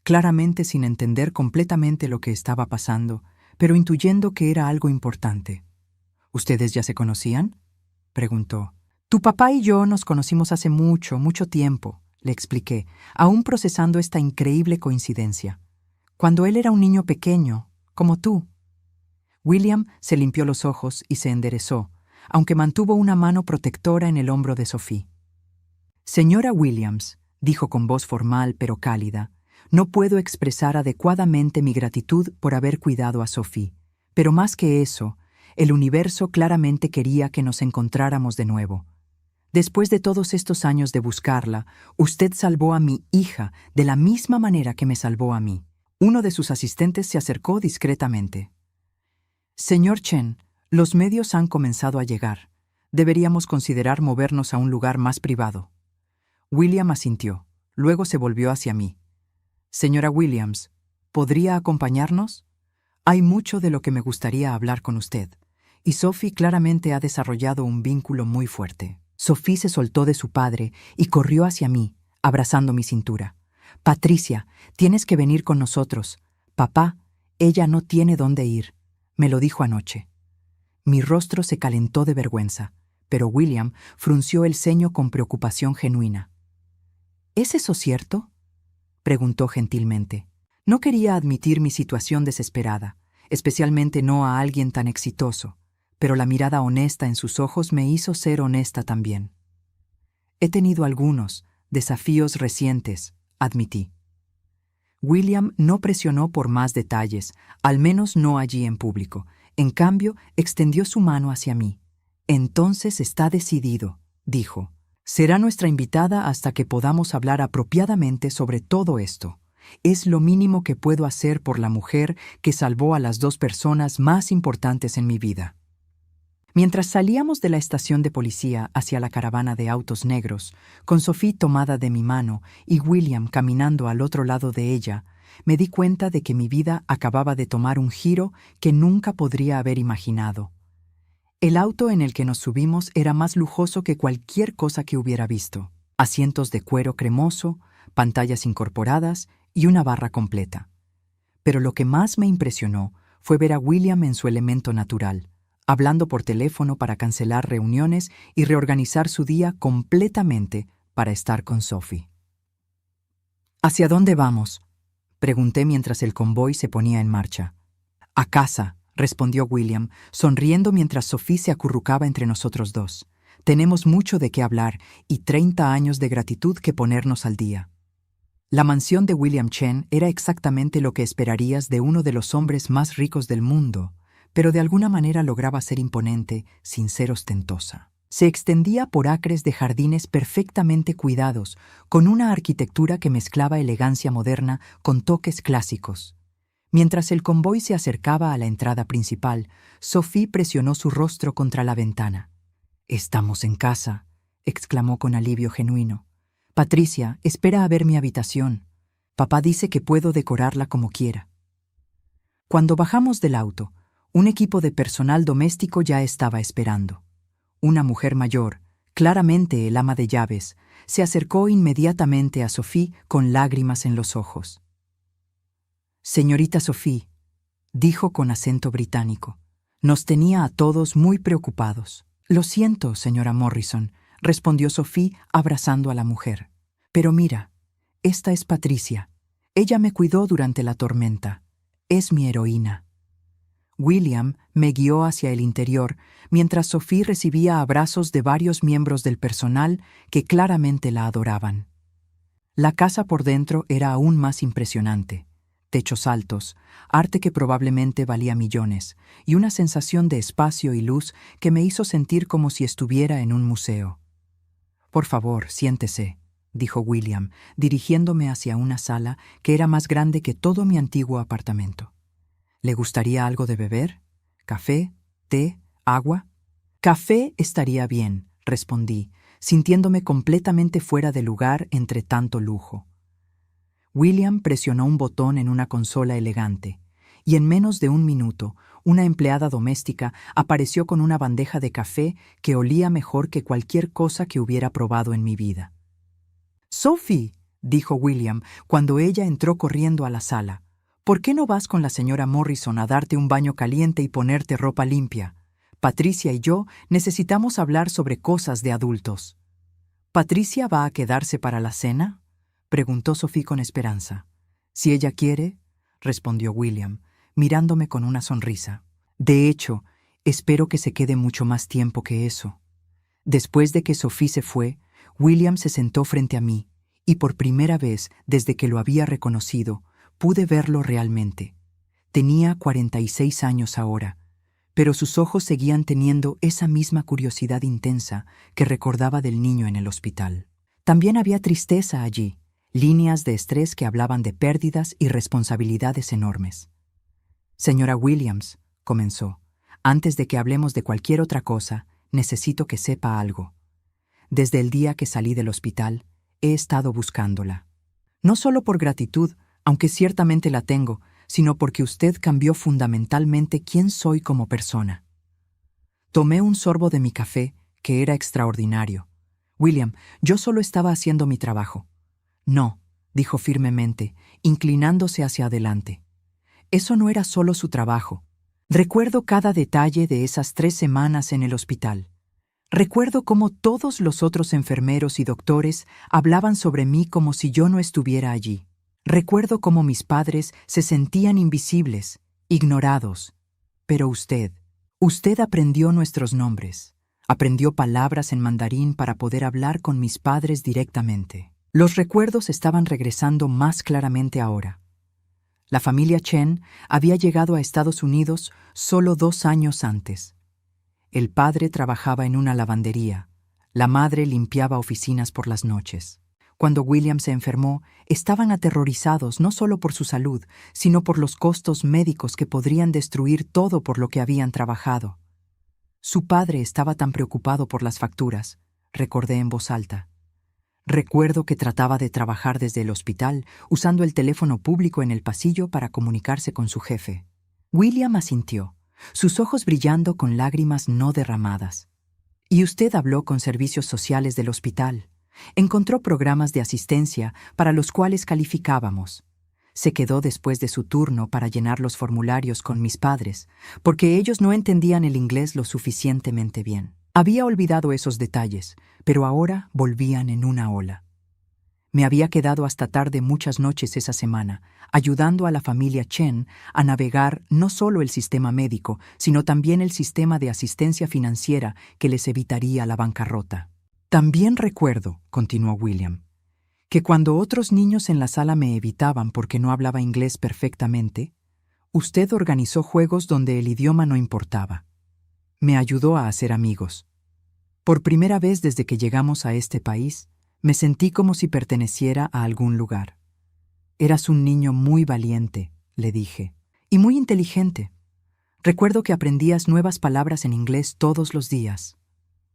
A: claramente sin entender completamente lo que estaba pasando, pero intuyendo que era algo importante. «¿Ustedes ya se conocían?», preguntó. «Tu papá y yo nos conocimos hace mucho, mucho tiempo», le expliqué, aún procesando esta increíble coincidencia. «Cuando él era un niño pequeño, como tú». William se limpió los ojos y se enderezó, aunque mantuvo una mano protectora en el hombro de Sophie. «Señora Williams», dijo con voz formal pero cálida, «no puedo expresar adecuadamente mi gratitud por haber cuidado a Sophie, pero más que eso, el universo claramente quería que nos encontráramos de nuevo. Después de todos estos años de buscarla, usted salvó a mi hija de la misma manera que me salvó a mí». Uno de sus asistentes se acercó discretamente. «Señor Chen, los medios han comenzado a llegar. Deberíamos considerar movernos a un lugar más privado». William asintió. Luego se volvió hacia mí. «Señora Williams, ¿podría acompañarnos? Hay mucho de lo que me gustaría hablar con usted, y Sophie claramente ha desarrollado un vínculo muy fuerte». Sophie se soltó de su padre y corrió hacia mí, abrazando mi cintura. «Patricia, tienes que venir con nosotros. Papá, Ella no tiene dónde ir, me lo dijo anoche. Mi rostro se calentó de vergüenza, pero William frunció el ceño con preocupación genuina. ¿Es eso cierto?, preguntó gentilmente. No quería admitir mi situación desesperada, especialmente no a alguien tan exitoso, pero la mirada honesta en sus ojos me hizo ser honesta también. He tenido algunos desafíos recientes, admití. William no presionó por más detalles, al menos no allí en público. En cambio, extendió su mano hacia mí. Entonces está decidido, dijo. Será nuestra invitada hasta que podamos hablar apropiadamente sobre todo esto. Es lo mínimo que puedo hacer por la mujer que salvó a las 2 personas más importantes en mi vida. Mientras salíamos de la estación de policía hacia la caravana de autos negros, con Sophie tomada de mi mano y William caminando al otro lado de ella, me di cuenta de que mi vida acababa de tomar un giro que nunca podría haber imaginado. El auto en el que nos subimos era más lujoso que cualquier cosa que hubiera visto. Asientos de cuero cremoso, pantallas incorporadas y una barra completa. Pero lo que más me impresionó fue ver a William en su elemento natural, hablando por teléfono para cancelar reuniones y reorganizar su día completamente para estar con Sophie. ¿Hacia dónde vamos?, pregunté mientras el convoy se ponía en marcha. A casa, respondió William, sonriendo mientras Sophie se acurrucaba entre nosotros dos. Tenemos mucho de qué hablar y 30 años de gratitud que ponernos al día. La mansión de William Chen era exactamente lo que esperarías de uno de los hombres más ricos del mundo, pero de alguna manera lograba ser imponente sin ser ostentosa. Se extendía por acres de jardines perfectamente cuidados, con una arquitectura que mezclaba elegancia moderna con toques clásicos. Mientras el convoy se acercaba a la entrada principal, Sophie presionó su rostro contra la ventana. «Estamos en casa», exclamó con alivio genuino. «Patricia, espera a ver mi habitación. Papá dice que puedo decorarla como quiera». Cuando bajamos del auto, un equipo de personal doméstico ya estaba esperando. Una mujer mayor, claramente el ama de llaves, se acercó inmediatamente a Sophie con lágrimas en los ojos. «Señorita Sophie», dijo con acento británico, «nos tenía a todos muy preocupados». «Lo siento, señora Morrison», respondió Sophie abrazando a la mujer. «Pero mira, esta es Patricia. Ella me cuidó durante la tormenta. Es mi heroína». William me guió hacia el interior, mientras Sophie recibía abrazos de varios miembros del personal que claramente la adoraban. La casa por dentro era aún más impresionante. Techos altos, arte que probablemente valía millones, y una sensación de espacio y luz que me hizo sentir como si estuviera en un museo. «Por favor, siéntese», dijo William, dirigiéndome hacia una sala que era más grande que todo mi antiguo apartamento. «¿Le gustaría algo de beber? ¿Café? ¿Té? ¿Agua?» «Café estaría bien», respondí, sintiéndome completamente fuera de lugar entre tanto lujo. William presionó un botón en una consola elegante, y en menos de un minuto, una empleada doméstica apareció con una bandeja de café que olía mejor que cualquier cosa que hubiera probado en mi vida. «Sophie», dijo William cuando ella entró corriendo a la sala, «¿por qué no vas con la señora Morrison a darte un baño caliente y ponerte ropa limpia? Patricia y yo necesitamos hablar sobre cosas de adultos». «¿Patricia va a quedarse para la cena?», preguntó Sophie con esperanza. «Si ella quiere», respondió William, mirándome con una sonrisa. «De hecho, espero que se quede mucho más tiempo que eso». Después de que Sophie se fue, William se sentó frente a mí, y por primera vez desde que lo había reconocido, pude verlo realmente. Tenía 46 años ahora, pero sus ojos seguían teniendo esa misma curiosidad intensa que recordaba del niño en el hospital. También había tristeza allí, líneas de estrés que hablaban de pérdidas y responsabilidades enormes. «Señora Williams», comenzó, «antes de que hablemos de cualquier otra cosa, necesito que sepa algo. Desde el día que salí del hospital, he estado buscándola. No solo por gratitud, aunque ciertamente la tengo, sino porque usted cambió fundamentalmente quién soy como persona». Tomé un sorbo de mi café, que era extraordinario. «William, yo solo estaba haciendo mi trabajo». «No», dijo firmemente, inclinándose hacia adelante. Eso no era solo su trabajo. Recuerdo cada detalle de esas 3 semanas en el hospital. Recuerdo cómo todos los otros enfermeros y doctores hablaban sobre mí como si yo no estuviera allí. Recuerdo cómo mis padres se sentían invisibles, ignorados. Pero usted aprendió nuestros nombres. Aprendió palabras en mandarín para poder hablar con mis padres directamente. Los recuerdos estaban regresando más claramente ahora. La familia Chen había llegado a Estados Unidos solo 2 años antes. El padre trabajaba en una lavandería. La madre limpiaba oficinas por las noches. Cuando William se enfermó, estaban aterrorizados no solo por su salud, sino por los costos médicos que podrían destruir todo por lo que habían trabajado. Su padre estaba tan preocupado por las facturas, recordé en voz alta. Recuerdo que trataba de trabajar desde el hospital, usando el teléfono público en el pasillo para comunicarse con su jefe. William asintió, sus ojos brillando con lágrimas no derramadas. ¿Y usted habló con servicios sociales del hospital? Encontró programas de asistencia para los cuales calificábamos. Se quedó después de su turno para llenar los formularios con mis padres, porque ellos no entendían el inglés lo suficientemente bien. Había olvidado esos detalles, pero ahora volvían en una ola. Me había quedado hasta tarde muchas noches esa semana, ayudando a la familia Chen a navegar no solo el sistema médico, sino también el sistema de asistencia financiera que les evitaría la bancarrota. También recuerdo, continuó William, que cuando otros niños en la sala me evitaban porque no hablaba inglés perfectamente, usted organizó juegos donde el idioma no importaba. Me ayudó a hacer amigos. Por primera vez desde que llegamos a este país, me sentí como si perteneciera a algún lugar. Eras un niño muy valiente, le dije, y muy inteligente. Recuerdo que aprendías nuevas palabras en inglés todos los días.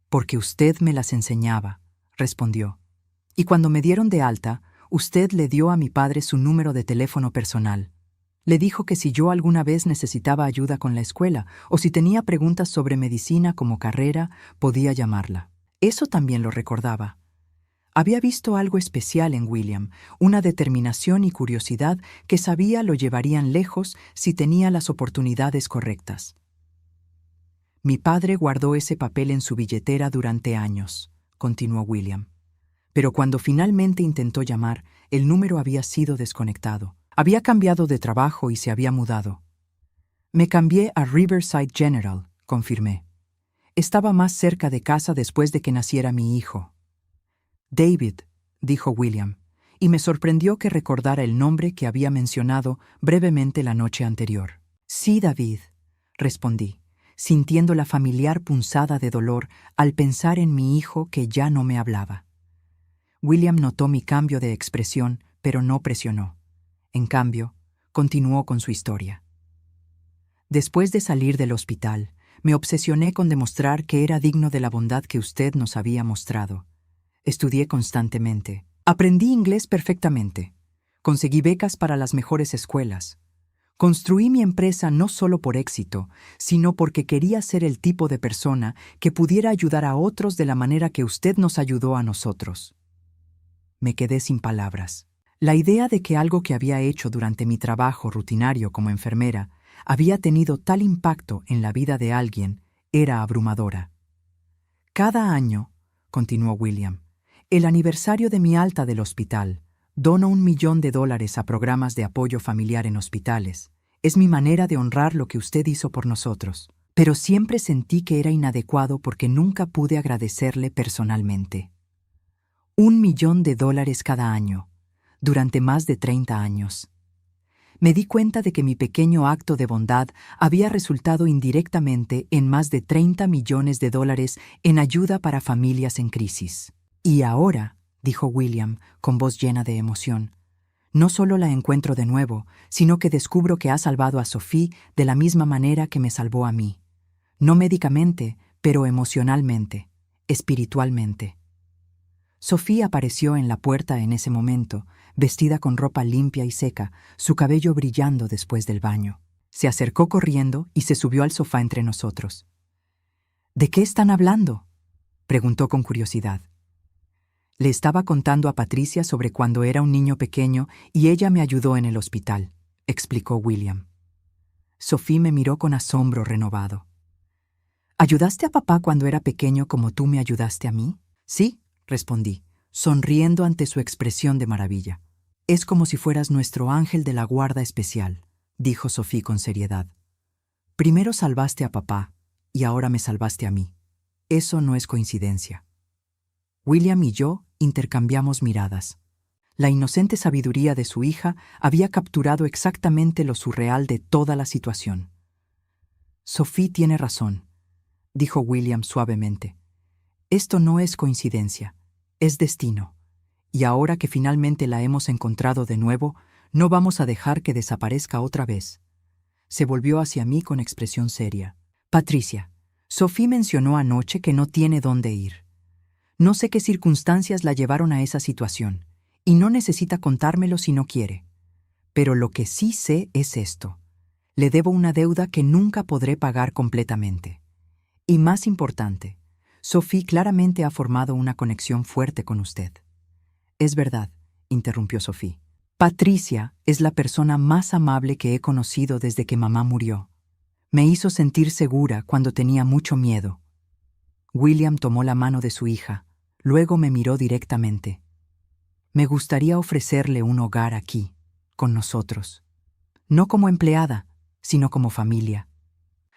A: Porque usted me las enseñaba, respondió. Y cuando me dieron de alta, usted le dio a mi padre su número de teléfono personal. Le dijo que si yo alguna vez necesitaba ayuda con la escuela o si tenía preguntas sobre medicina como carrera, podía llamarla. Eso también lo recordaba. Había visto algo especial en William, una determinación y curiosidad que sabía lo llevarían lejos si tenía las oportunidades correctas. Mi padre guardó ese papel en su billetera durante años, continuó William. Pero cuando finalmente intentó llamar, el número había sido desconectado. Había cambiado de trabajo y se había mudado. Me cambié a Riverside General, confirmé. Estaba más cerca de casa después de que naciera mi hijo. David, dijo William, y me sorprendió que recordara el nombre que había mencionado brevemente la noche anterior. Sí, David, respondí, sintiendo la familiar punzada de dolor al pensar en mi hijo que ya no me hablaba. William notó mi cambio de expresión, pero no presionó. En cambio, continuó con su historia. Después de salir del hospital, me obsesioné con demostrar que era digno de la bondad que usted nos había mostrado. Estudié constantemente. Aprendí inglés perfectamente. Conseguí becas para las mejores escuelas. Construí mi empresa no solo por éxito, sino porque quería ser el tipo de persona que pudiera ayudar a otros de la manera que usted nos ayudó a nosotros. Me quedé sin palabras. La idea de que algo que había hecho durante mi trabajo rutinario como enfermera había tenido tal impacto en la vida de alguien era abrumadora. Cada año, continuó William, el aniversario de mi alta del hospital, dono $1 millón a programas de apoyo familiar en hospitales. Es mi manera de honrar lo que usted hizo por nosotros. Pero siempre sentí que era inadecuado porque nunca pude agradecerle personalmente. $1 millón cada año, durante más de 30 años. Me di cuenta de que mi pequeño acto de bondad había resultado indirectamente en más de $30 millones en ayuda para familias en crisis. Y ahora, dijo William, con voz llena de emoción, no solo la encuentro de nuevo, sino que descubro que ha salvado a Sophie de la misma manera que me salvó a mí. No médicamente, pero emocionalmente, espiritualmente. Sophie apareció en la puerta en ese momento, vestida con ropa limpia y seca, su cabello brillando después del baño. Se acercó corriendo y se subió al sofá entre nosotros. ¿De qué están hablando?, preguntó con curiosidad. Le estaba contando a Patricia sobre cuando era un niño pequeño y ella me ayudó en el hospital, explicó William. Sophie me miró con asombro renovado. ¿Ayudaste a papá cuando era pequeño como tú me ayudaste a mí? Sí, respondí, sonriendo ante su expresión de maravilla. Es como si fueras nuestro ángel de la guarda especial, dijo Sophie con seriedad. Primero salvaste a papá y ahora me salvaste a mí. Eso no es coincidencia. William y yo intercambiamos miradas. La inocente sabiduría de su hija había capturado exactamente lo surreal de toda la situación. Sophie tiene razón, dijo William suavemente. Esto no es coincidencia, es destino. Y ahora que finalmente la hemos encontrado de nuevo, no vamos a dejar que desaparezca otra vez. Se volvió hacia mí con expresión seria. Patricia, Sophie mencionó anoche que no tiene dónde ir. No sé qué circunstancias la llevaron a esa situación, y no necesita contármelo si no quiere. Pero lo que sí sé es esto. Le debo una deuda que nunca podré pagar completamente. Y más importante, Sophie claramente ha formado una conexión fuerte con usted. Es verdad, interrumpió Sophie. Patricia es la persona más amable que he conocido desde que mamá murió. Me hizo sentir segura cuando tenía mucho miedo. William tomó la mano de su hija, luego me miró directamente. Me gustaría ofrecerle un hogar aquí, con nosotros. No como empleada, sino como familia.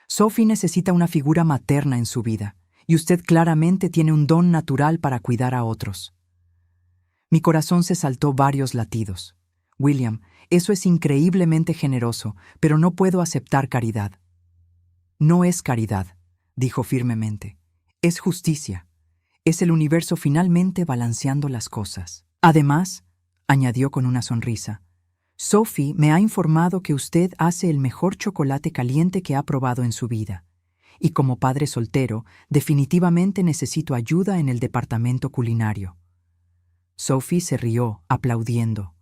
A: Sophie necesita una figura materna en su vida, y usted claramente tiene un don natural para cuidar a otros. Mi corazón se saltó varios latidos. William, eso es increíblemente generoso, pero no puedo aceptar caridad. No es caridad, dijo firmemente. Es justicia. Es el universo finalmente balanceando las cosas. Además, añadió con una sonrisa, Sophie me ha informado que usted hace el mejor chocolate caliente que ha probado en su vida. Y como padre soltero, definitivamente necesito ayuda en el departamento culinario. Sophie se rió, aplaudiendo.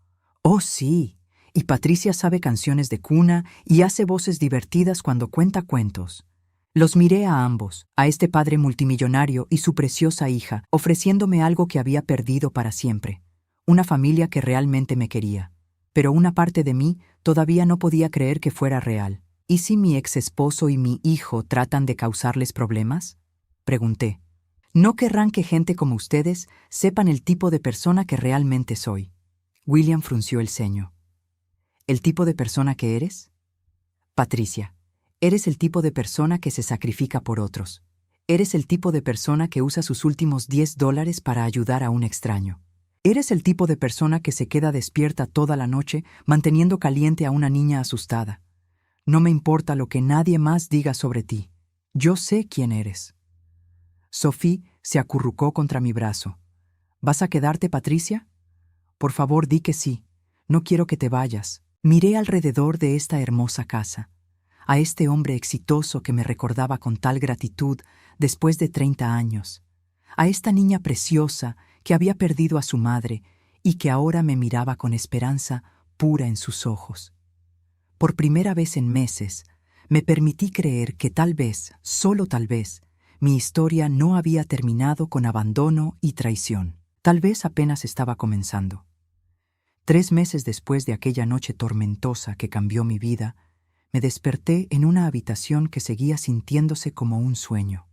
A: Oh, sí, y Patricia sabe canciones de cuna y hace voces divertidas cuando cuenta cuentos. Los miré a ambos, a este padre multimillonario y su preciosa hija, ofreciéndome algo que había perdido para siempre, una familia que realmente me quería. Pero una parte de mí todavía no podía creer que fuera real. ¿Y si mi ex esposo y mi hijo tratan de causarles problemas? Pregunté. No querrán que gente como ustedes sepan el tipo de persona que realmente soy. William frunció el ceño. ¿El tipo de persona que eres? Patricia, eres el tipo de persona que se sacrifica por otros. Eres el tipo de persona que usa sus últimos $10 para ayudar a un extraño. Eres el tipo de persona que se queda despierta toda la noche manteniendo caliente a una niña asustada. No me importa lo que nadie más diga sobre ti. Yo sé quién eres. Sophie se acurrucó contra mi brazo. ¿Vas a quedarte, Patricia? Por favor, di que sí. No quiero que te vayas. Miré alrededor de esta hermosa casa, a este hombre exitoso que me recordaba con tal gratitud después de 30 años, a esta niña preciosa que había perdido a su madre y que ahora me miraba con esperanza pura en sus ojos. Por primera vez en meses, me permití creer que tal vez, solo tal vez, mi historia no había terminado con abandono y traición. Tal vez apenas estaba comenzando. 3 meses después de aquella noche tormentosa que cambió mi vida, me desperté en una habitación que seguía sintiéndose como un sueño.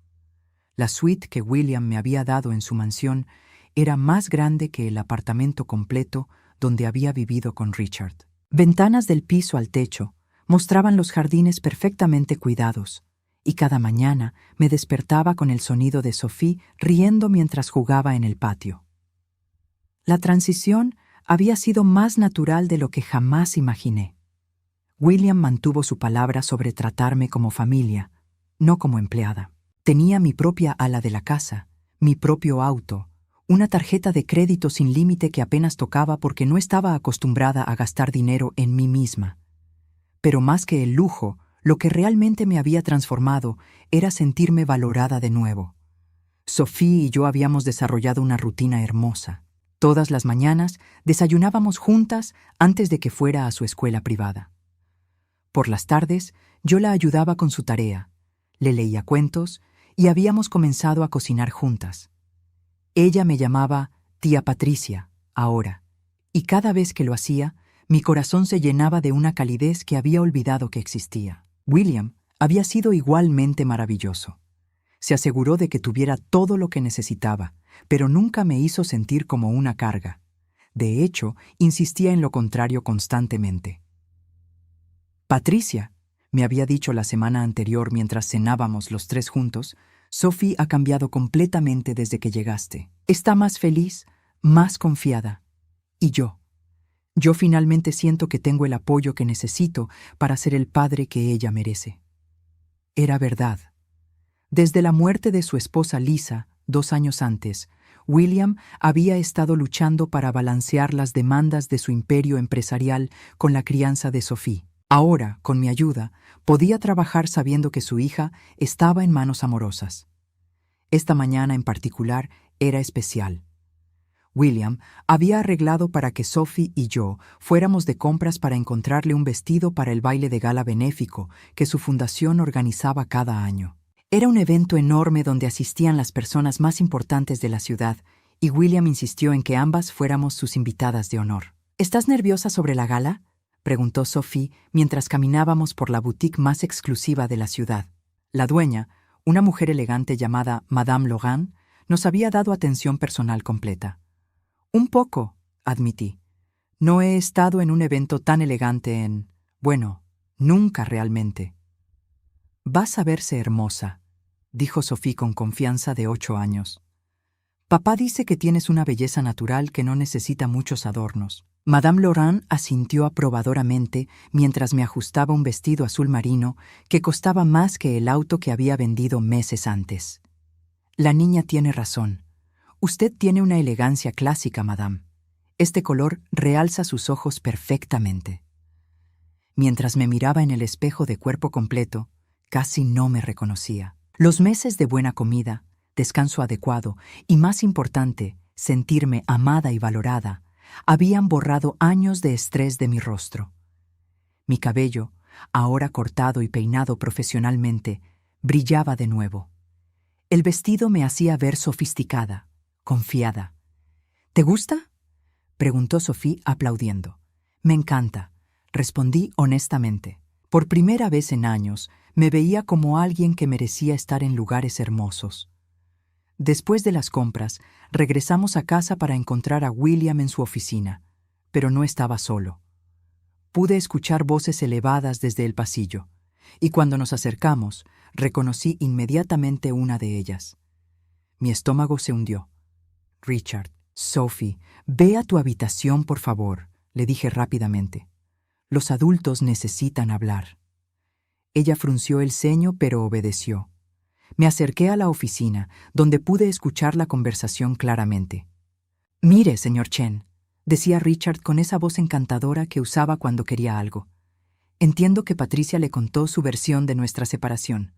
A: La suite que William me había dado en su mansión era más grande que el apartamento completo donde había vivido con Richard. Ventanas del piso al techo mostraban los jardines perfectamente cuidados, y cada mañana me despertaba con el sonido de Sophie riendo mientras jugaba en el patio. La transición había sido más natural de lo que jamás imaginé. William mantuvo su palabra sobre tratarme como familia, no como empleada. Tenía mi propia ala de la casa, mi propio auto, una tarjeta de crédito sin límite que apenas tocaba porque no estaba acostumbrada a gastar dinero en mí misma. Pero más que el lujo, lo que realmente me había transformado era sentirme valorada de nuevo. Sophie y yo habíamos desarrollado una rutina hermosa. Todas las mañanas desayunábamos juntas antes de que fuera a su escuela privada. Por las tardes, yo la ayudaba con su tarea, le leía cuentos y habíamos comenzado a cocinar juntas. Ella me llamaba tía Patricia, ahora, y cada vez que lo hacía, mi corazón se llenaba de una calidez que había olvidado que existía. William había sido igualmente maravilloso. Se aseguró de que tuviera todo lo que necesitaba, pero nunca me hizo sentir como una carga. De hecho, insistía en lo contrario constantemente. Patricia, me había dicho la semana anterior mientras cenábamos los tres juntos, Sophie ha cambiado completamente desde que llegaste. Está más feliz, más confiada. Y yo finalmente siento que tengo el apoyo que necesito para ser el padre que ella merece. Era verdad. Desde la muerte de su esposa Lisa, 2 años antes, William había estado luchando para balancear las demandas de su imperio empresarial con la crianza de Sophie. Ahora, con mi ayuda, podía trabajar sabiendo que su hija estaba en manos amorosas. Esta mañana en particular era especial. William había arreglado para que Sophie y yo fuéramos de compras para encontrarle un vestido para el baile de gala benéfico que su fundación organizaba cada año. Era un evento enorme donde asistían las personas más importantes de la ciudad, y William insistió en que ambas fuéramos sus invitadas de honor. ¿Estás nerviosa sobre la gala?, preguntó Sophie mientras caminábamos por la boutique más exclusiva de la ciudad. La dueña, una mujer elegante llamada Madame Logan, nos había dado atención personal completa. Un poco, admití. No he estado en un evento tan elegante nunca realmente. Vas a verse hermosa, dijo Sophie con confianza de 8 años. Papá dice que tienes una belleza natural que no necesita muchos adornos. Madame Laurent asintió aprobadoramente mientras me ajustaba un vestido azul marino que costaba más que el auto que había vendido meses antes. La niña tiene razón. Usted tiene una elegancia clásica, madame. Este color realza sus ojos perfectamente. Mientras me miraba en el espejo de cuerpo completo, casi no me reconocía. Los meses de buena comida, descanso adecuado y, más importante, sentirme amada y valorada, habían borrado años de estrés de mi rostro. Mi cabello, ahora cortado y peinado profesionalmente, brillaba de nuevo. El vestido me hacía ver sofisticada, confiada. ¿Te gusta?, preguntó Sophie aplaudiendo. Me encanta, respondí honestamente. Por primera vez en años, me veía como alguien que merecía estar en lugares hermosos. Después de las compras, regresamos a casa para encontrar a William en su oficina, pero no estaba solo. Pude escuchar voces elevadas desde el pasillo, y cuando nos acercamos, reconocí inmediatamente una de ellas. Mi estómago se hundió. Richard, Sophie, ve a tu habitación, por favor, le dije rápidamente. Los adultos necesitan hablar. Ella frunció el ceño, pero obedeció. Me acerqué a la oficina, donde pude escuchar la conversación claramente. «Mire, señor Chen», decía Richard con esa voz encantadora que usaba cuando quería algo. «Entiendo que Patricia le contó su versión de nuestra separación,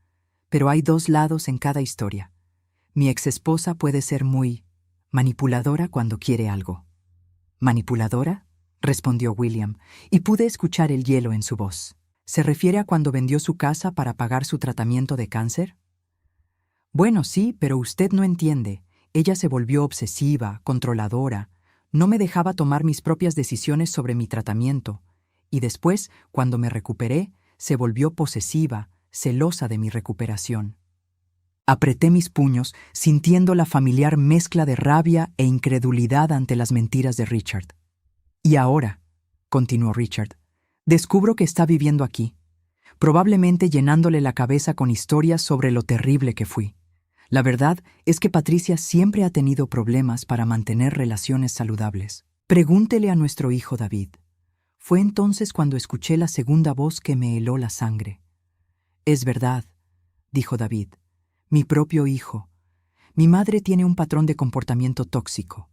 A: pero hay 2 lados en cada historia. Mi exesposa puede ser muy manipuladora cuando quiere algo». «¿Manipuladora?», respondió William, y pude escuchar el hielo en su voz. ¿Se refiere a cuando vendió su casa para pagar su tratamiento de cáncer? Bueno, sí, pero usted no entiende. Ella se volvió obsesiva, controladora. No me dejaba tomar mis propias decisiones sobre mi tratamiento. Y después, cuando me recuperé, se volvió posesiva, celosa de mi recuperación. Apreté mis puños, sintiendo la familiar mezcla de rabia e incredulidad ante las mentiras de Richard. Y ahora, continuó Richard, descubro que está viviendo aquí, probablemente llenándole la cabeza con historias sobre lo terrible que fui. La verdad es que Patricia siempre ha tenido problemas para mantener relaciones saludables. Pregúntele a nuestro hijo David. Fue entonces cuando escuché la segunda voz que me heló la sangre. Es verdad, dijo David, mi propio hijo. Mi madre tiene un patrón de comportamiento tóxico.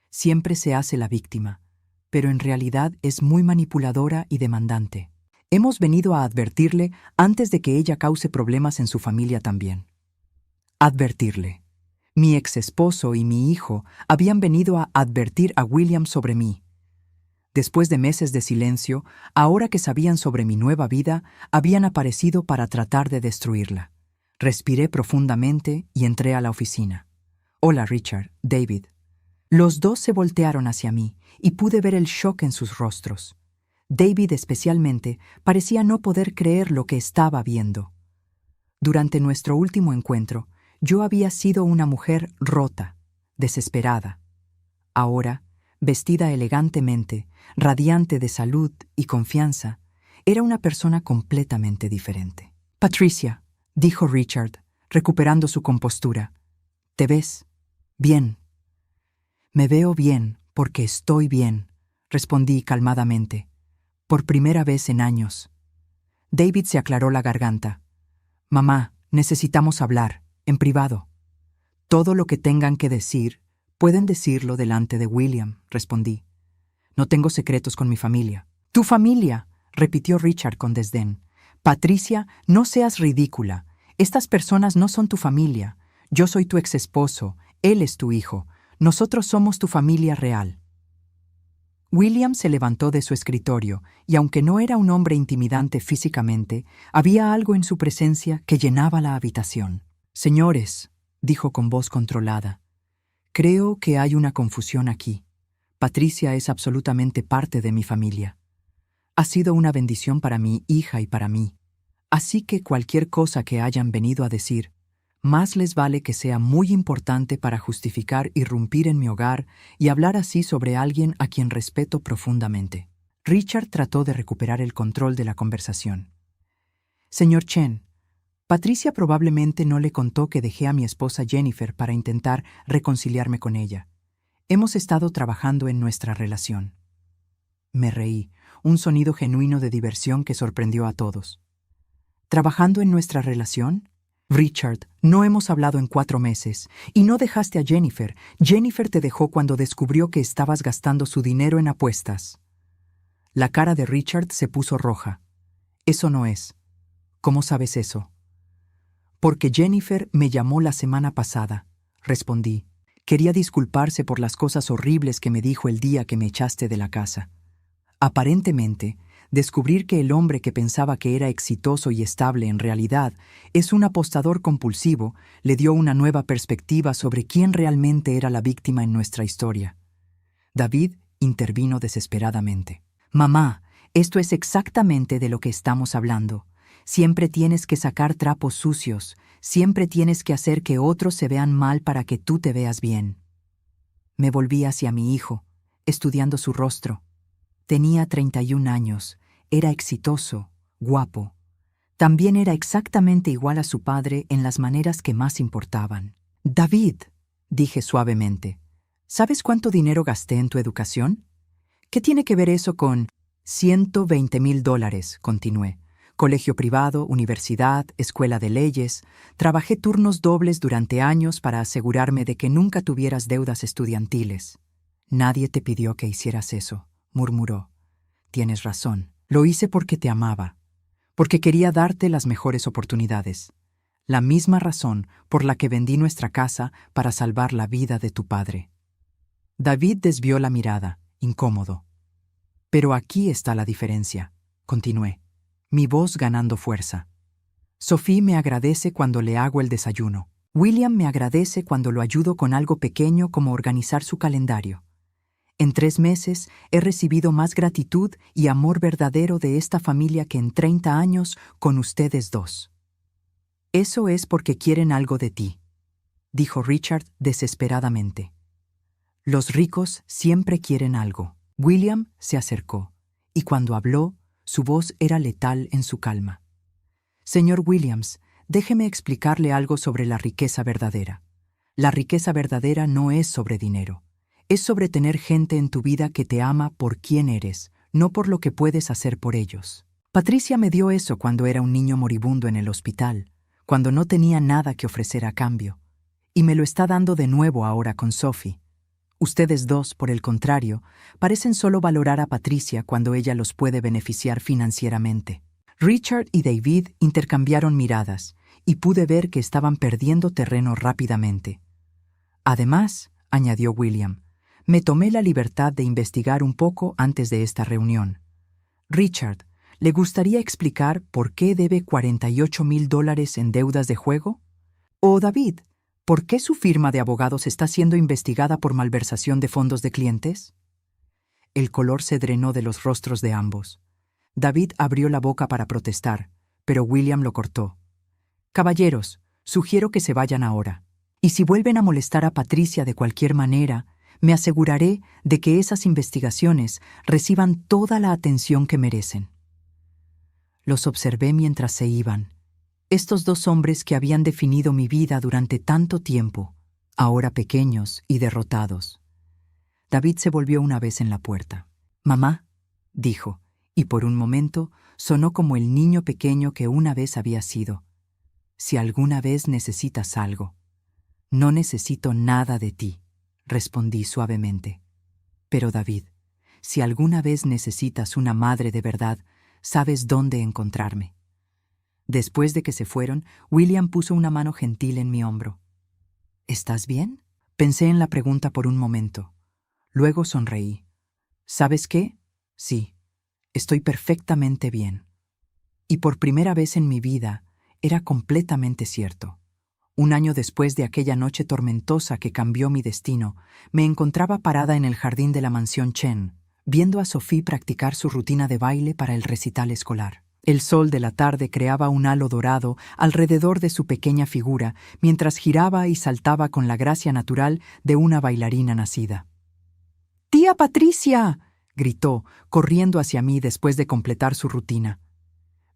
A: Siempre se hace la víctima, pero en realidad es muy manipuladora y demandante. Hemos venido a advertirle antes de que ella cause problemas en su familia también. Advertirle. Mi exesposo y mi hijo habían venido a advertir a William sobre mí. Después de meses de silencio, ahora que sabían sobre mi nueva vida, habían aparecido para tratar de destruirla. Respiré profundamente y entré a la oficina. Hola, Richard, David. Los dos se voltearon hacia mí y pude ver el shock en sus rostros. David especialmente parecía no poder creer lo que estaba viendo. Durante nuestro último encuentro, yo había sido una mujer rota, desesperada. Ahora, vestida elegantemente, radiante de salud y confianza, era una persona completamente diferente. «Patricia», dijo Richard, recuperando su compostura, «¿te ves? Bien». «Me veo bien porque estoy bien», respondí calmadamente. «Por primera vez en años». David se aclaró la garganta. «Mamá, necesitamos hablar, en privado». «Todo lo que tengan que decir, pueden decirlo delante de William», respondí. «No tengo secretos con mi familia». «¿Tu familia?», repitió Richard con desdén. «Patricia, no seas ridícula. Estas personas no son tu familia. Yo soy tu exesposo, él es tu hijo. Nosotros somos tu familia real». William se levantó de su escritorio, y aunque no era un hombre intimidante físicamente, había algo en su presencia que llenaba la habitación. «Señores», dijo con voz controlada, «creo que hay una confusión aquí. Patricia es absolutamente parte de mi familia. Ha sido una bendición para mi hija y para mí. Así que cualquier cosa que hayan venido a decir, más les vale que sea muy importante para justificar irrumpir en mi hogar y hablar así sobre alguien a quien respeto profundamente». Richard trató de recuperar el control de la conversación. «Señor Chen, Patricia probablemente no le contó que dejé a mi esposa Jennifer para intentar reconciliarme con ella. Hemos estado trabajando en nuestra relación». Me reí, un sonido genuino de diversión que sorprendió a todos. «¿Trabajando en nuestra relación? Richard, no hemos hablado en 4 meses, y no dejaste a Jennifer. Jennifer te dejó cuando descubrió que estabas gastando su dinero en apuestas». La cara de Richard se puso roja. «Eso no es». «¿Cómo sabes eso?» «Porque Jennifer me llamó la semana pasada», respondí. «Quería disculparse por las cosas horribles que me dijo el día que me echaste de la casa». Aparentemente, descubrir que el hombre que pensaba que era exitoso y estable en realidad es un apostador compulsivo le dio una nueva perspectiva sobre quién realmente era la víctima en nuestra historia. David intervino desesperadamente. «Mamá, esto es exactamente de lo que estamos hablando. Siempre tienes que sacar trapos sucios, siempre tienes que hacer que otros se vean mal para que tú te veas bien». Me volví hacia mi hijo, estudiando su rostro. Tenía 31 años, era exitoso, guapo. También era exactamente igual a su padre en las maneras que más importaban. «David», dije suavemente, ¿sabes cuánto dinero gasté en tu educación? ¿Qué tiene que ver eso con $120,000? Continué. Colegio privado, universidad, escuela de leyes. Trabajé turnos dobles durante años para asegurarme de que nunca tuvieras deudas estudiantiles. Nadie te pidió que hicieras eso, murmuró. Tienes razón. Lo hice porque te amaba, porque quería darte las mejores oportunidades. La misma razón por la que vendí nuestra casa para salvar la vida de tu padre. David desvió la mirada, incómodo. Pero aquí está la diferencia, continué, mi voz ganando fuerza. Sophie me agradece cuando le hago el desayuno. William me agradece cuando lo ayudo con algo pequeño como organizar su calendario. En 3 meses he recibido más gratitud y amor verdadero de esta familia que en 30 años con ustedes dos. Eso es porque quieren algo de ti, dijo Richard desesperadamente. Los ricos siempre quieren algo. William se acercó, y cuando habló, su voz era letal en su calma. Señor Williams, déjeme explicarle algo sobre la riqueza verdadera. La riqueza verdadera no es sobre dinero. Es sobre tener gente en tu vida que te ama por quién eres, no por lo que puedes hacer por ellos. Patricia me dio eso cuando era un niño moribundo en el hospital, cuando no tenía nada que ofrecer a cambio, y me lo está dando de nuevo ahora con Sophie. Ustedes dos, por el contrario, parecen solo valorar a Patricia cuando ella los puede beneficiar financieramente. Richard y David intercambiaron miradas, y pude ver que estaban perdiendo terreno rápidamente. Además, añadió William, me tomé la libertad de investigar un poco antes de esta reunión. Richard, ¿le gustaría explicar por qué debe $48,000 en deudas de juego? O David, ¿por qué su firma de abogados está siendo investigada por malversación de fondos de clientes? El color se drenó de los rostros de ambos. David abrió la boca para protestar, pero William lo cortó. «Caballeros, sugiero que se vayan ahora. Y si vuelven a molestar a Patricia de cualquier manera, me aseguraré de que esas investigaciones reciban toda la atención que merecen». Los observé mientras se iban. Estos dos hombres que habían definido mi vida durante tanto tiempo, ahora pequeños y derrotados. David se volvió una vez en la puerta. «Mamá», dijo, y por un momento sonó como el niño pequeño que una vez había sido. «Si alguna vez necesitas algo». «No necesito nada de ti», respondí suavemente. «Pero David, si alguna vez necesitas una madre de verdad, sabes dónde encontrarme». Después de que se fueron, William puso una mano gentil en mi hombro. «¿Estás bien?». Pensé en la pregunta por un momento. Luego sonreí. «¿Sabes qué? Sí, estoy perfectamente bien». Y por primera vez en mi vida, era completamente cierto. Un año después de aquella noche tormentosa que cambió mi destino, me encontraba parada en el jardín de la mansión Chen, viendo a Sophie practicar su rutina de baile para el recital escolar. El sol de la tarde creaba un halo dorado alrededor de su pequeña figura, mientras giraba y saltaba con la gracia natural de una bailarina nacida. «¡Tía Patricia!», gritó, corriendo hacia mí después de completar su rutina.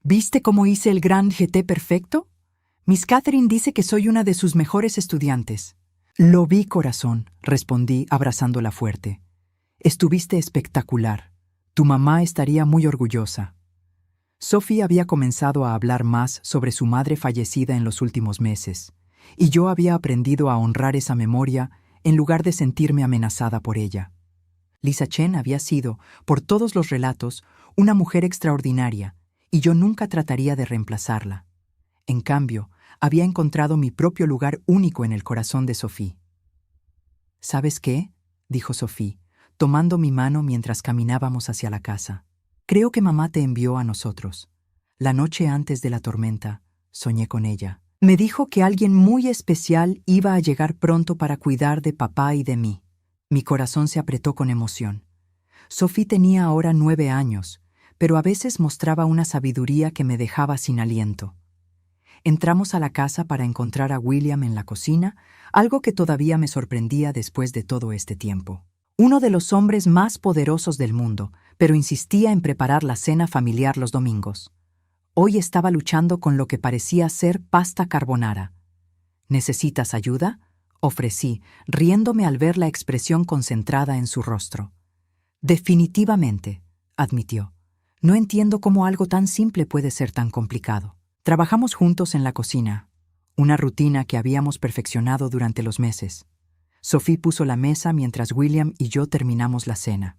A: «¿Viste cómo hice el gran jeté perfecto? Miss Catherine dice que soy una de sus mejores estudiantes». «Lo vi, corazón», respondí, abrazándola fuerte. «Estuviste espectacular. Tu mamá estaría muy orgullosa». Sophie había comenzado a hablar más sobre su madre fallecida en los últimos meses, y yo había aprendido a honrar esa memoria en lugar de sentirme amenazada por ella. Lisa Chen había sido, por todos los relatos, una mujer extraordinaria, y yo nunca trataría de reemplazarla. En cambio, había encontrado mi propio lugar único en el corazón de Sophie. «¿Sabes qué?», dijo Sophie, tomando mi mano mientras caminábamos hacia la casa. «Creo que mamá te envió a nosotros. La noche antes de la tormenta, soñé con ella. Me dijo que alguien muy especial iba a llegar pronto para cuidar de papá y de mí». Mi corazón se apretó con emoción. Sophie tenía ahora 9 años, pero a veces mostraba una sabiduría que me dejaba sin aliento. Entramos a la casa para encontrar a William en la cocina, algo que todavía me sorprendía después de todo este tiempo. Uno de los hombres más poderosos del mundo, pero insistía en preparar la cena familiar los domingos. Hoy estaba luchando con lo que parecía ser pasta carbonara. «¿Necesitas ayuda?», ofrecí, riéndome al ver la expresión concentrada en su rostro. «Definitivamente», admitió. «No entiendo cómo algo tan simple puede ser tan complicado». Trabajamos juntos en la cocina, una rutina que habíamos perfeccionado durante los meses. Sophie puso la mesa mientras William y yo terminamos la cena.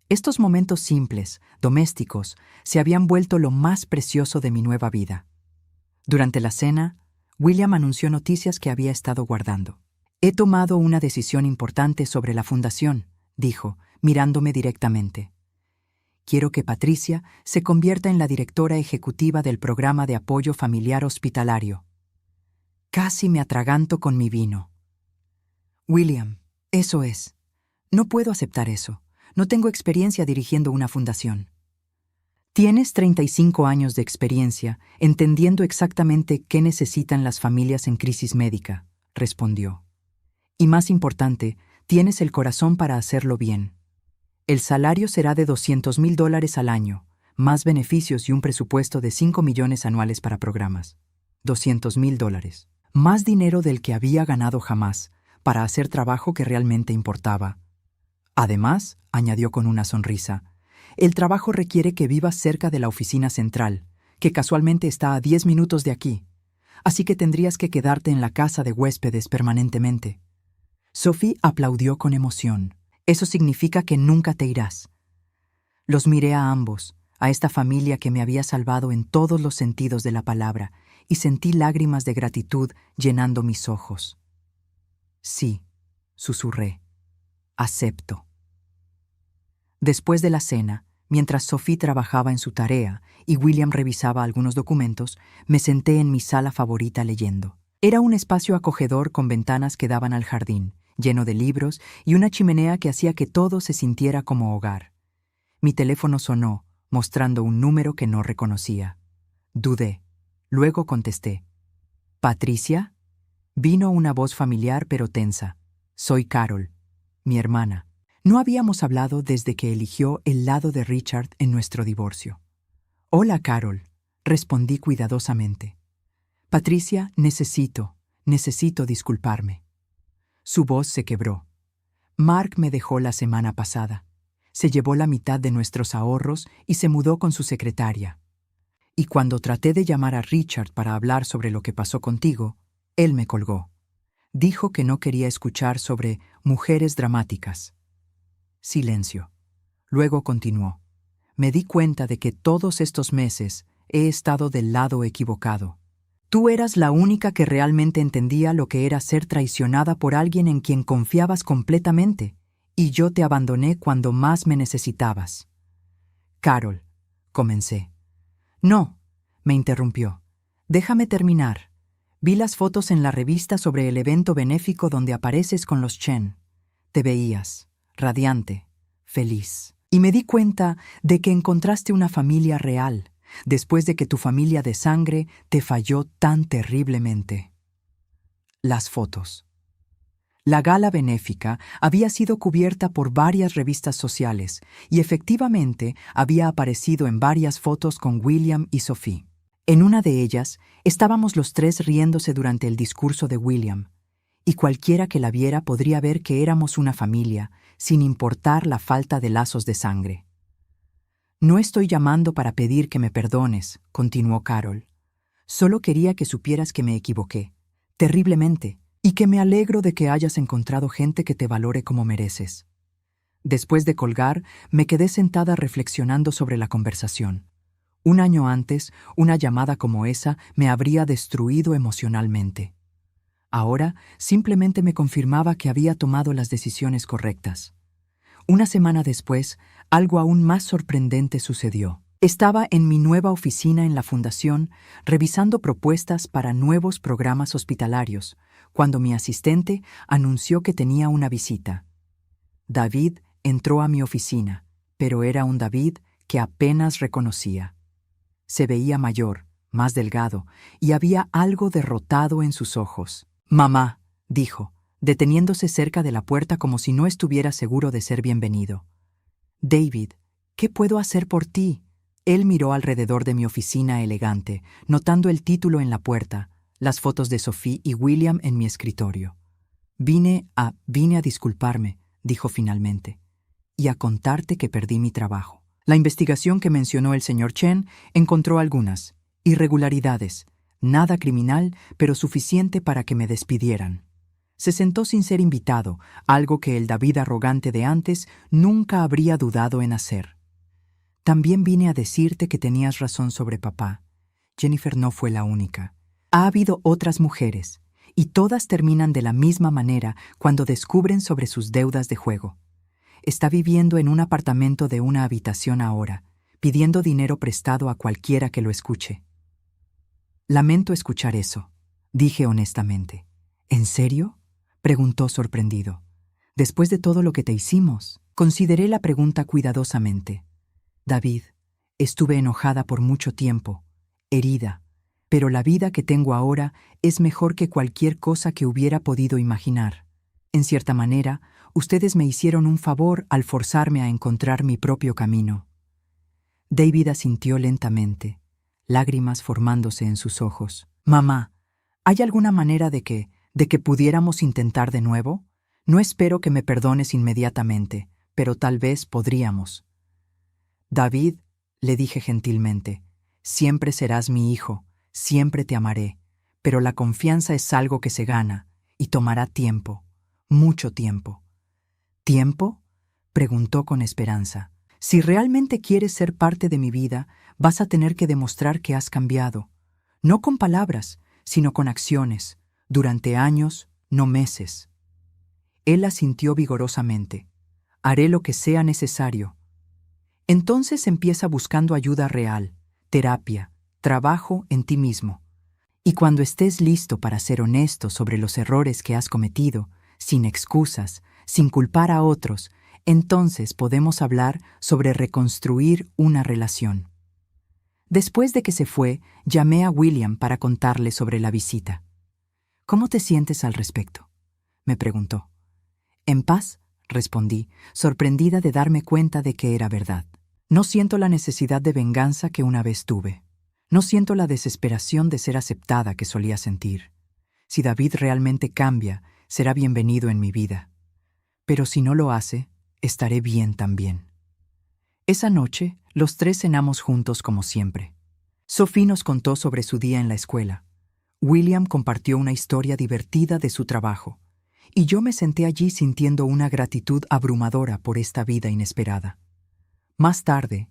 A: Estos momentos simples, domésticos, se habían vuelto lo más precioso de mi nueva vida. Durante la cena, William anunció noticias que había estado guardando. «He tomado una decisión importante sobre la fundación», dijo, mirándome directamente. «Quiero que Patricia se convierta en la directora ejecutiva del programa de apoyo familiar hospitalario». Casi me atraganto con mi vino. «William, eso es. No puedo aceptar eso. No tengo experiencia dirigiendo una fundación». «Tienes 35 años de experiencia, entendiendo exactamente qué necesitan las familias en crisis médica», respondió. «Y más importante, tienes el corazón para hacerlo bien. El salario será de $200,000 al año, más beneficios y un presupuesto de 5 millones anuales para programas. $200,000. Más dinero del que había ganado jamás, para hacer trabajo que realmente importaba. Además», añadió con una sonrisa, «el trabajo requiere que vivas cerca de la oficina central, que casualmente está a 10 minutos de aquí, así que tendrías que quedarte en la casa de huéspedes permanentemente». Sophie aplaudió con emoción. «Eso significa que nunca te irás». Los miré a ambos, a esta familia que me había salvado en todos los sentidos de la palabra, y sentí lágrimas de gratitud llenando mis ojos. «Sí», susurré, «acepto». Después de la cena, mientras Sophie trabajaba en su tarea y William revisaba algunos documentos, me senté en mi sala favorita leyendo. Era un espacio acogedor con ventanas que daban al jardín, lleno de libros y una chimenea que hacía que todo se sintiera como hogar. Mi teléfono sonó, mostrando un número que no reconocía. Dudé. Luego contesté. ¿Patricia? Vino una voz familiar pero tensa. Soy Carol, mi hermana. No habíamos hablado desde que eligió el lado de Richard en nuestro divorcio. Hola, Carol, respondí cuidadosamente. Patricia, necesito disculparme. Su voz se quebró. Mark me dejó la semana pasada. Se llevó la mitad de nuestros ahorros y se mudó con su secretaria. Y cuando traté de llamar a Richard para hablar sobre lo que pasó contigo, él me colgó. Dijo que no quería escuchar sobre mujeres dramáticas. Silencio. Luego continuó. Me di cuenta de que todos estos meses he estado del lado equivocado. Tú eras la única que realmente entendía lo que era ser traicionada por alguien en quien confiabas completamente, y yo te abandoné cuando más me necesitabas. Carol, comencé. No, me interrumpió. Déjame terminar. Vi las fotos en la revista sobre el evento benéfico donde apareces con los Chen. Te veías, radiante, feliz. Y me di cuenta de que encontraste una familia real, después de que tu familia de sangre te falló tan terriblemente. Las fotos. La gala benéfica había sido cubierta por varias revistas sociales y efectivamente había aparecido en varias fotos con William y Sophie. En una de ellas estábamos los tres riéndose durante el discurso de William, y cualquiera que la viera podría ver que éramos una familia, sin importar la falta de lazos de sangre. No estoy llamando para pedir que me perdones, continuó Carol. Solo quería que supieras que me equivoqué, terriblemente, y que me alegro de que hayas encontrado gente que te valore como mereces. Después de colgar, me quedé sentada reflexionando sobre la conversación. Un año antes, una llamada como esa me habría destruido emocionalmente. Ahora, simplemente me confirmaba que había tomado las decisiones correctas. Una semana después, algo aún más sorprendente sucedió. Estaba en mi nueva oficina en la fundación, revisando propuestas para nuevos programas hospitalarios, cuando mi asistente anunció que tenía una visita. David entró a mi oficina, pero era un David que apenas reconocía. Se veía mayor, más delgado, y había algo derrotado en sus ojos. «Mamá», dijo, deteniéndose cerca de la puerta como si no estuviera seguro de ser bienvenido. «David, ¿qué puedo hacer por ti?» Él miró alrededor de mi oficina elegante, notando el título en la puerta, las fotos de Sophie y William en mi escritorio. Vine a disculparme», dijo finalmente, «y a contarte que perdí mi trabajo. La investigación que mencionó el señor Chen encontró algunas irregularidades, nada criminal, pero suficiente para que me despidieran». Se sentó sin ser invitado, algo que el David arrogante de antes nunca habría dudado en hacer. «También vine a decirte que tenías razón sobre papá. Jennifer no fue la única. Ha habido otras mujeres, y todas terminan de la misma manera cuando descubren sobre sus deudas de juego. Está viviendo en un apartamento de una habitación ahora, pidiendo dinero prestado a cualquiera que lo escuche». «Lamento escuchar eso», dije honestamente. «¿En serio?», preguntó sorprendido. «Después de todo lo que te hicimos». Consideré la pregunta cuidadosamente. «David, estuve enojada por mucho tiempo, herida, pero la vida que tengo ahora es mejor que cualquier cosa que hubiera podido imaginar. En cierta manera, ustedes me hicieron un favor al forzarme a encontrar mi propio camino». David asintió lentamente, lágrimas formándose en sus ojos. «Mamá, ¿hay alguna manera de que pudiéramos intentar de nuevo? No espero que me perdones inmediatamente, pero tal vez podríamos». «David», le dije gentilmente, «siempre serás mi hijo, siempre te amaré, pero la confianza es algo que se gana, y tomará tiempo, mucho tiempo». «¿Tiempo?», preguntó con esperanza. «Si realmente quieres ser parte de mi vida, vas a tener que demostrar que has cambiado, no con palabras, sino con acciones, durante años, no meses». Él asintió vigorosamente. «Haré lo que sea necesario». «Entonces empieza buscando ayuda real, terapia, trabajo en ti mismo. Y cuando estés listo para ser honesto sobre los errores que has cometido, sin excusas, sin culpar a otros, Entonces podemos hablar sobre reconstruir una relación. Después de que se fue, llamé a William para contarle sobre la visita. ¿Cómo te sientes al respecto?, me preguntó. En paz, respondí, sorprendida de darme cuenta de que era verdad. No siento la necesidad de venganza que una vez tuve. No siento la desesperación de ser aceptada que solía sentir. Si David realmente cambia, será bienvenido en mi vida. Pero si no lo hace, estaré bien también. Esa noche, los tres cenamos juntos como siempre. Sophie nos contó sobre su día en la escuela. William compartió una historia divertida de su trabajo, y yo me senté allí sintiendo una gratitud abrumadora por esta vida inesperada. Más tarde,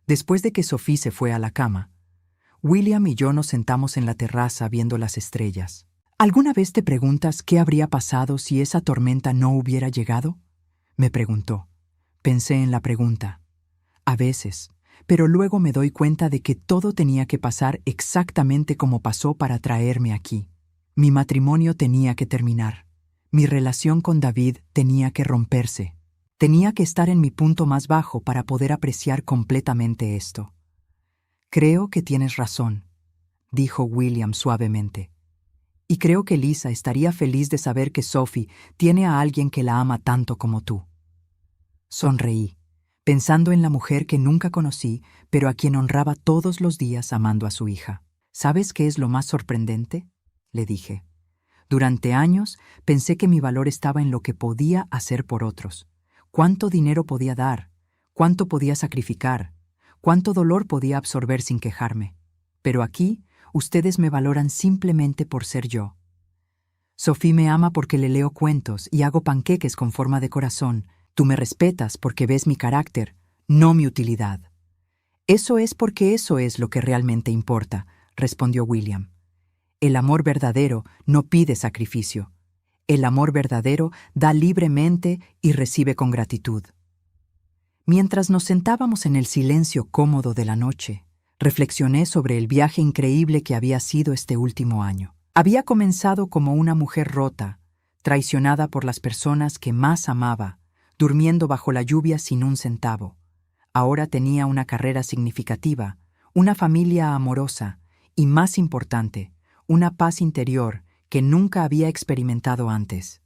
A: después de que Sophie se fue a la cama, William y yo nos sentamos en la terraza viendo las estrellas. ¿Alguna vez te preguntas qué habría pasado si esa tormenta no hubiera llegado?, me preguntó. Pensé en la pregunta. A veces, pero luego me doy cuenta de que todo tenía que pasar exactamente como pasó para traerme aquí. Mi matrimonio tenía que terminar. Mi relación con David tenía que romperse. Tenía que estar en mi punto más bajo para poder apreciar completamente esto. Creo que tienes razón, dijo William suavemente. Y creo que Lisa estaría feliz de saber que Sophie tiene a alguien que la ama tanto como tú. Sonreí, pensando en la mujer que nunca conocí, pero a quien honraba todos los días amando a su hija. ¿Sabes qué es lo más sorprendente?, le dije. Durante años pensé que mi valor estaba en lo que podía hacer por otros. Cuánto dinero podía dar, cuánto podía sacrificar, cuánto dolor podía absorber sin quejarme. Pero aquí, ustedes me valoran simplemente por ser yo. Sophie me ama porque le leo cuentos y hago panqueques con forma de corazón. Tú me respetas porque ves mi carácter, no mi utilidad. Eso es porque eso es lo que realmente importa, respondió William. El amor verdadero no pide sacrificio. El amor verdadero da libremente y recibe con gratitud. Mientras nos sentábamos en el silencio cómodo de la noche, reflexioné sobre el viaje increíble que había sido este último año. Había comenzado como una mujer rota, traicionada por las personas que más amaba, durmiendo bajo la lluvia sin un centavo. Ahora tenía una carrera significativa, una familia amorosa y, más importante, una paz interior que nunca había experimentado antes.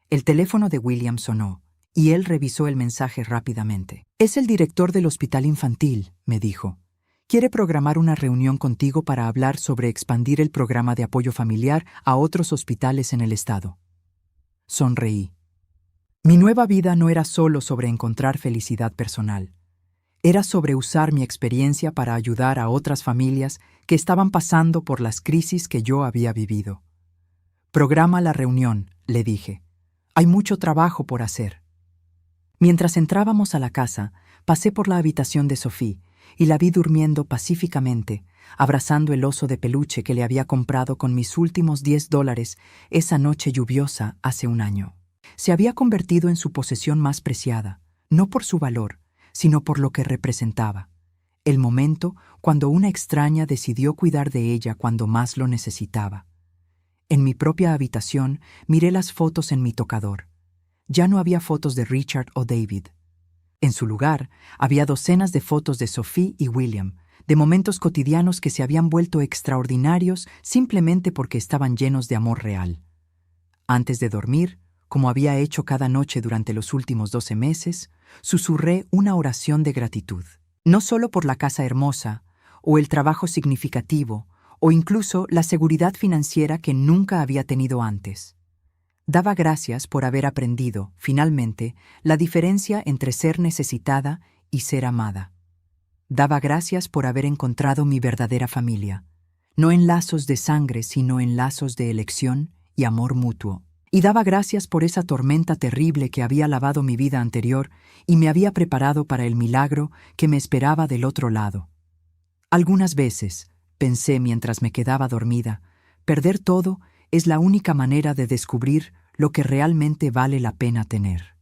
A: El teléfono de William sonó, y él revisó el mensaje rápidamente. «Es el director del hospital infantil», me dijo. «Quiere programar una reunión contigo para hablar sobre expandir el programa de apoyo familiar a otros hospitales en el estado». Sonreí. Mi nueva vida no era solo sobre encontrar felicidad personal. Era sobre usar mi experiencia para ayudar a otras familias que estaban pasando por las crisis que yo había vivido. «Programa la reunión», le dije. «Hay mucho trabajo por hacer». Mientras entrábamos a la casa, pasé por la habitación de Sophie y la vi durmiendo pacíficamente, abrazando el oso de peluche que le había comprado con mis últimos $10 esa noche lluviosa hace un año. Se había convertido en su posesión más preciada, no por su valor, sino por lo que representaba. El momento cuando una extraña decidió cuidar de ella cuando más lo necesitaba. En mi propia habitación miré las fotos en mi tocador. Ya no había fotos de Richard o David. En su lugar, había docenas de fotos de Sophie y William, de momentos cotidianos que se habían vuelto extraordinarios simplemente porque estaban llenos de amor real. Antes de dormir, como había hecho cada noche durante los últimos 12 meses, susurré una oración de gratitud. No solo por la casa hermosa, o el trabajo significativo, o incluso la seguridad financiera que nunca había tenido antes. Daba gracias por haber aprendido, finalmente, la diferencia entre ser necesitada y ser amada. Daba gracias por haber encontrado mi verdadera familia, no en lazos de sangre, sino en lazos de elección y amor mutuo. Y daba gracias por esa tormenta terrible que había lavado mi vida anterior y me había preparado para el milagro que me esperaba del otro lado. Algunas veces, pensé mientras me quedaba dormida, perder todo es la única manera de descubrir lo que realmente vale la pena tener.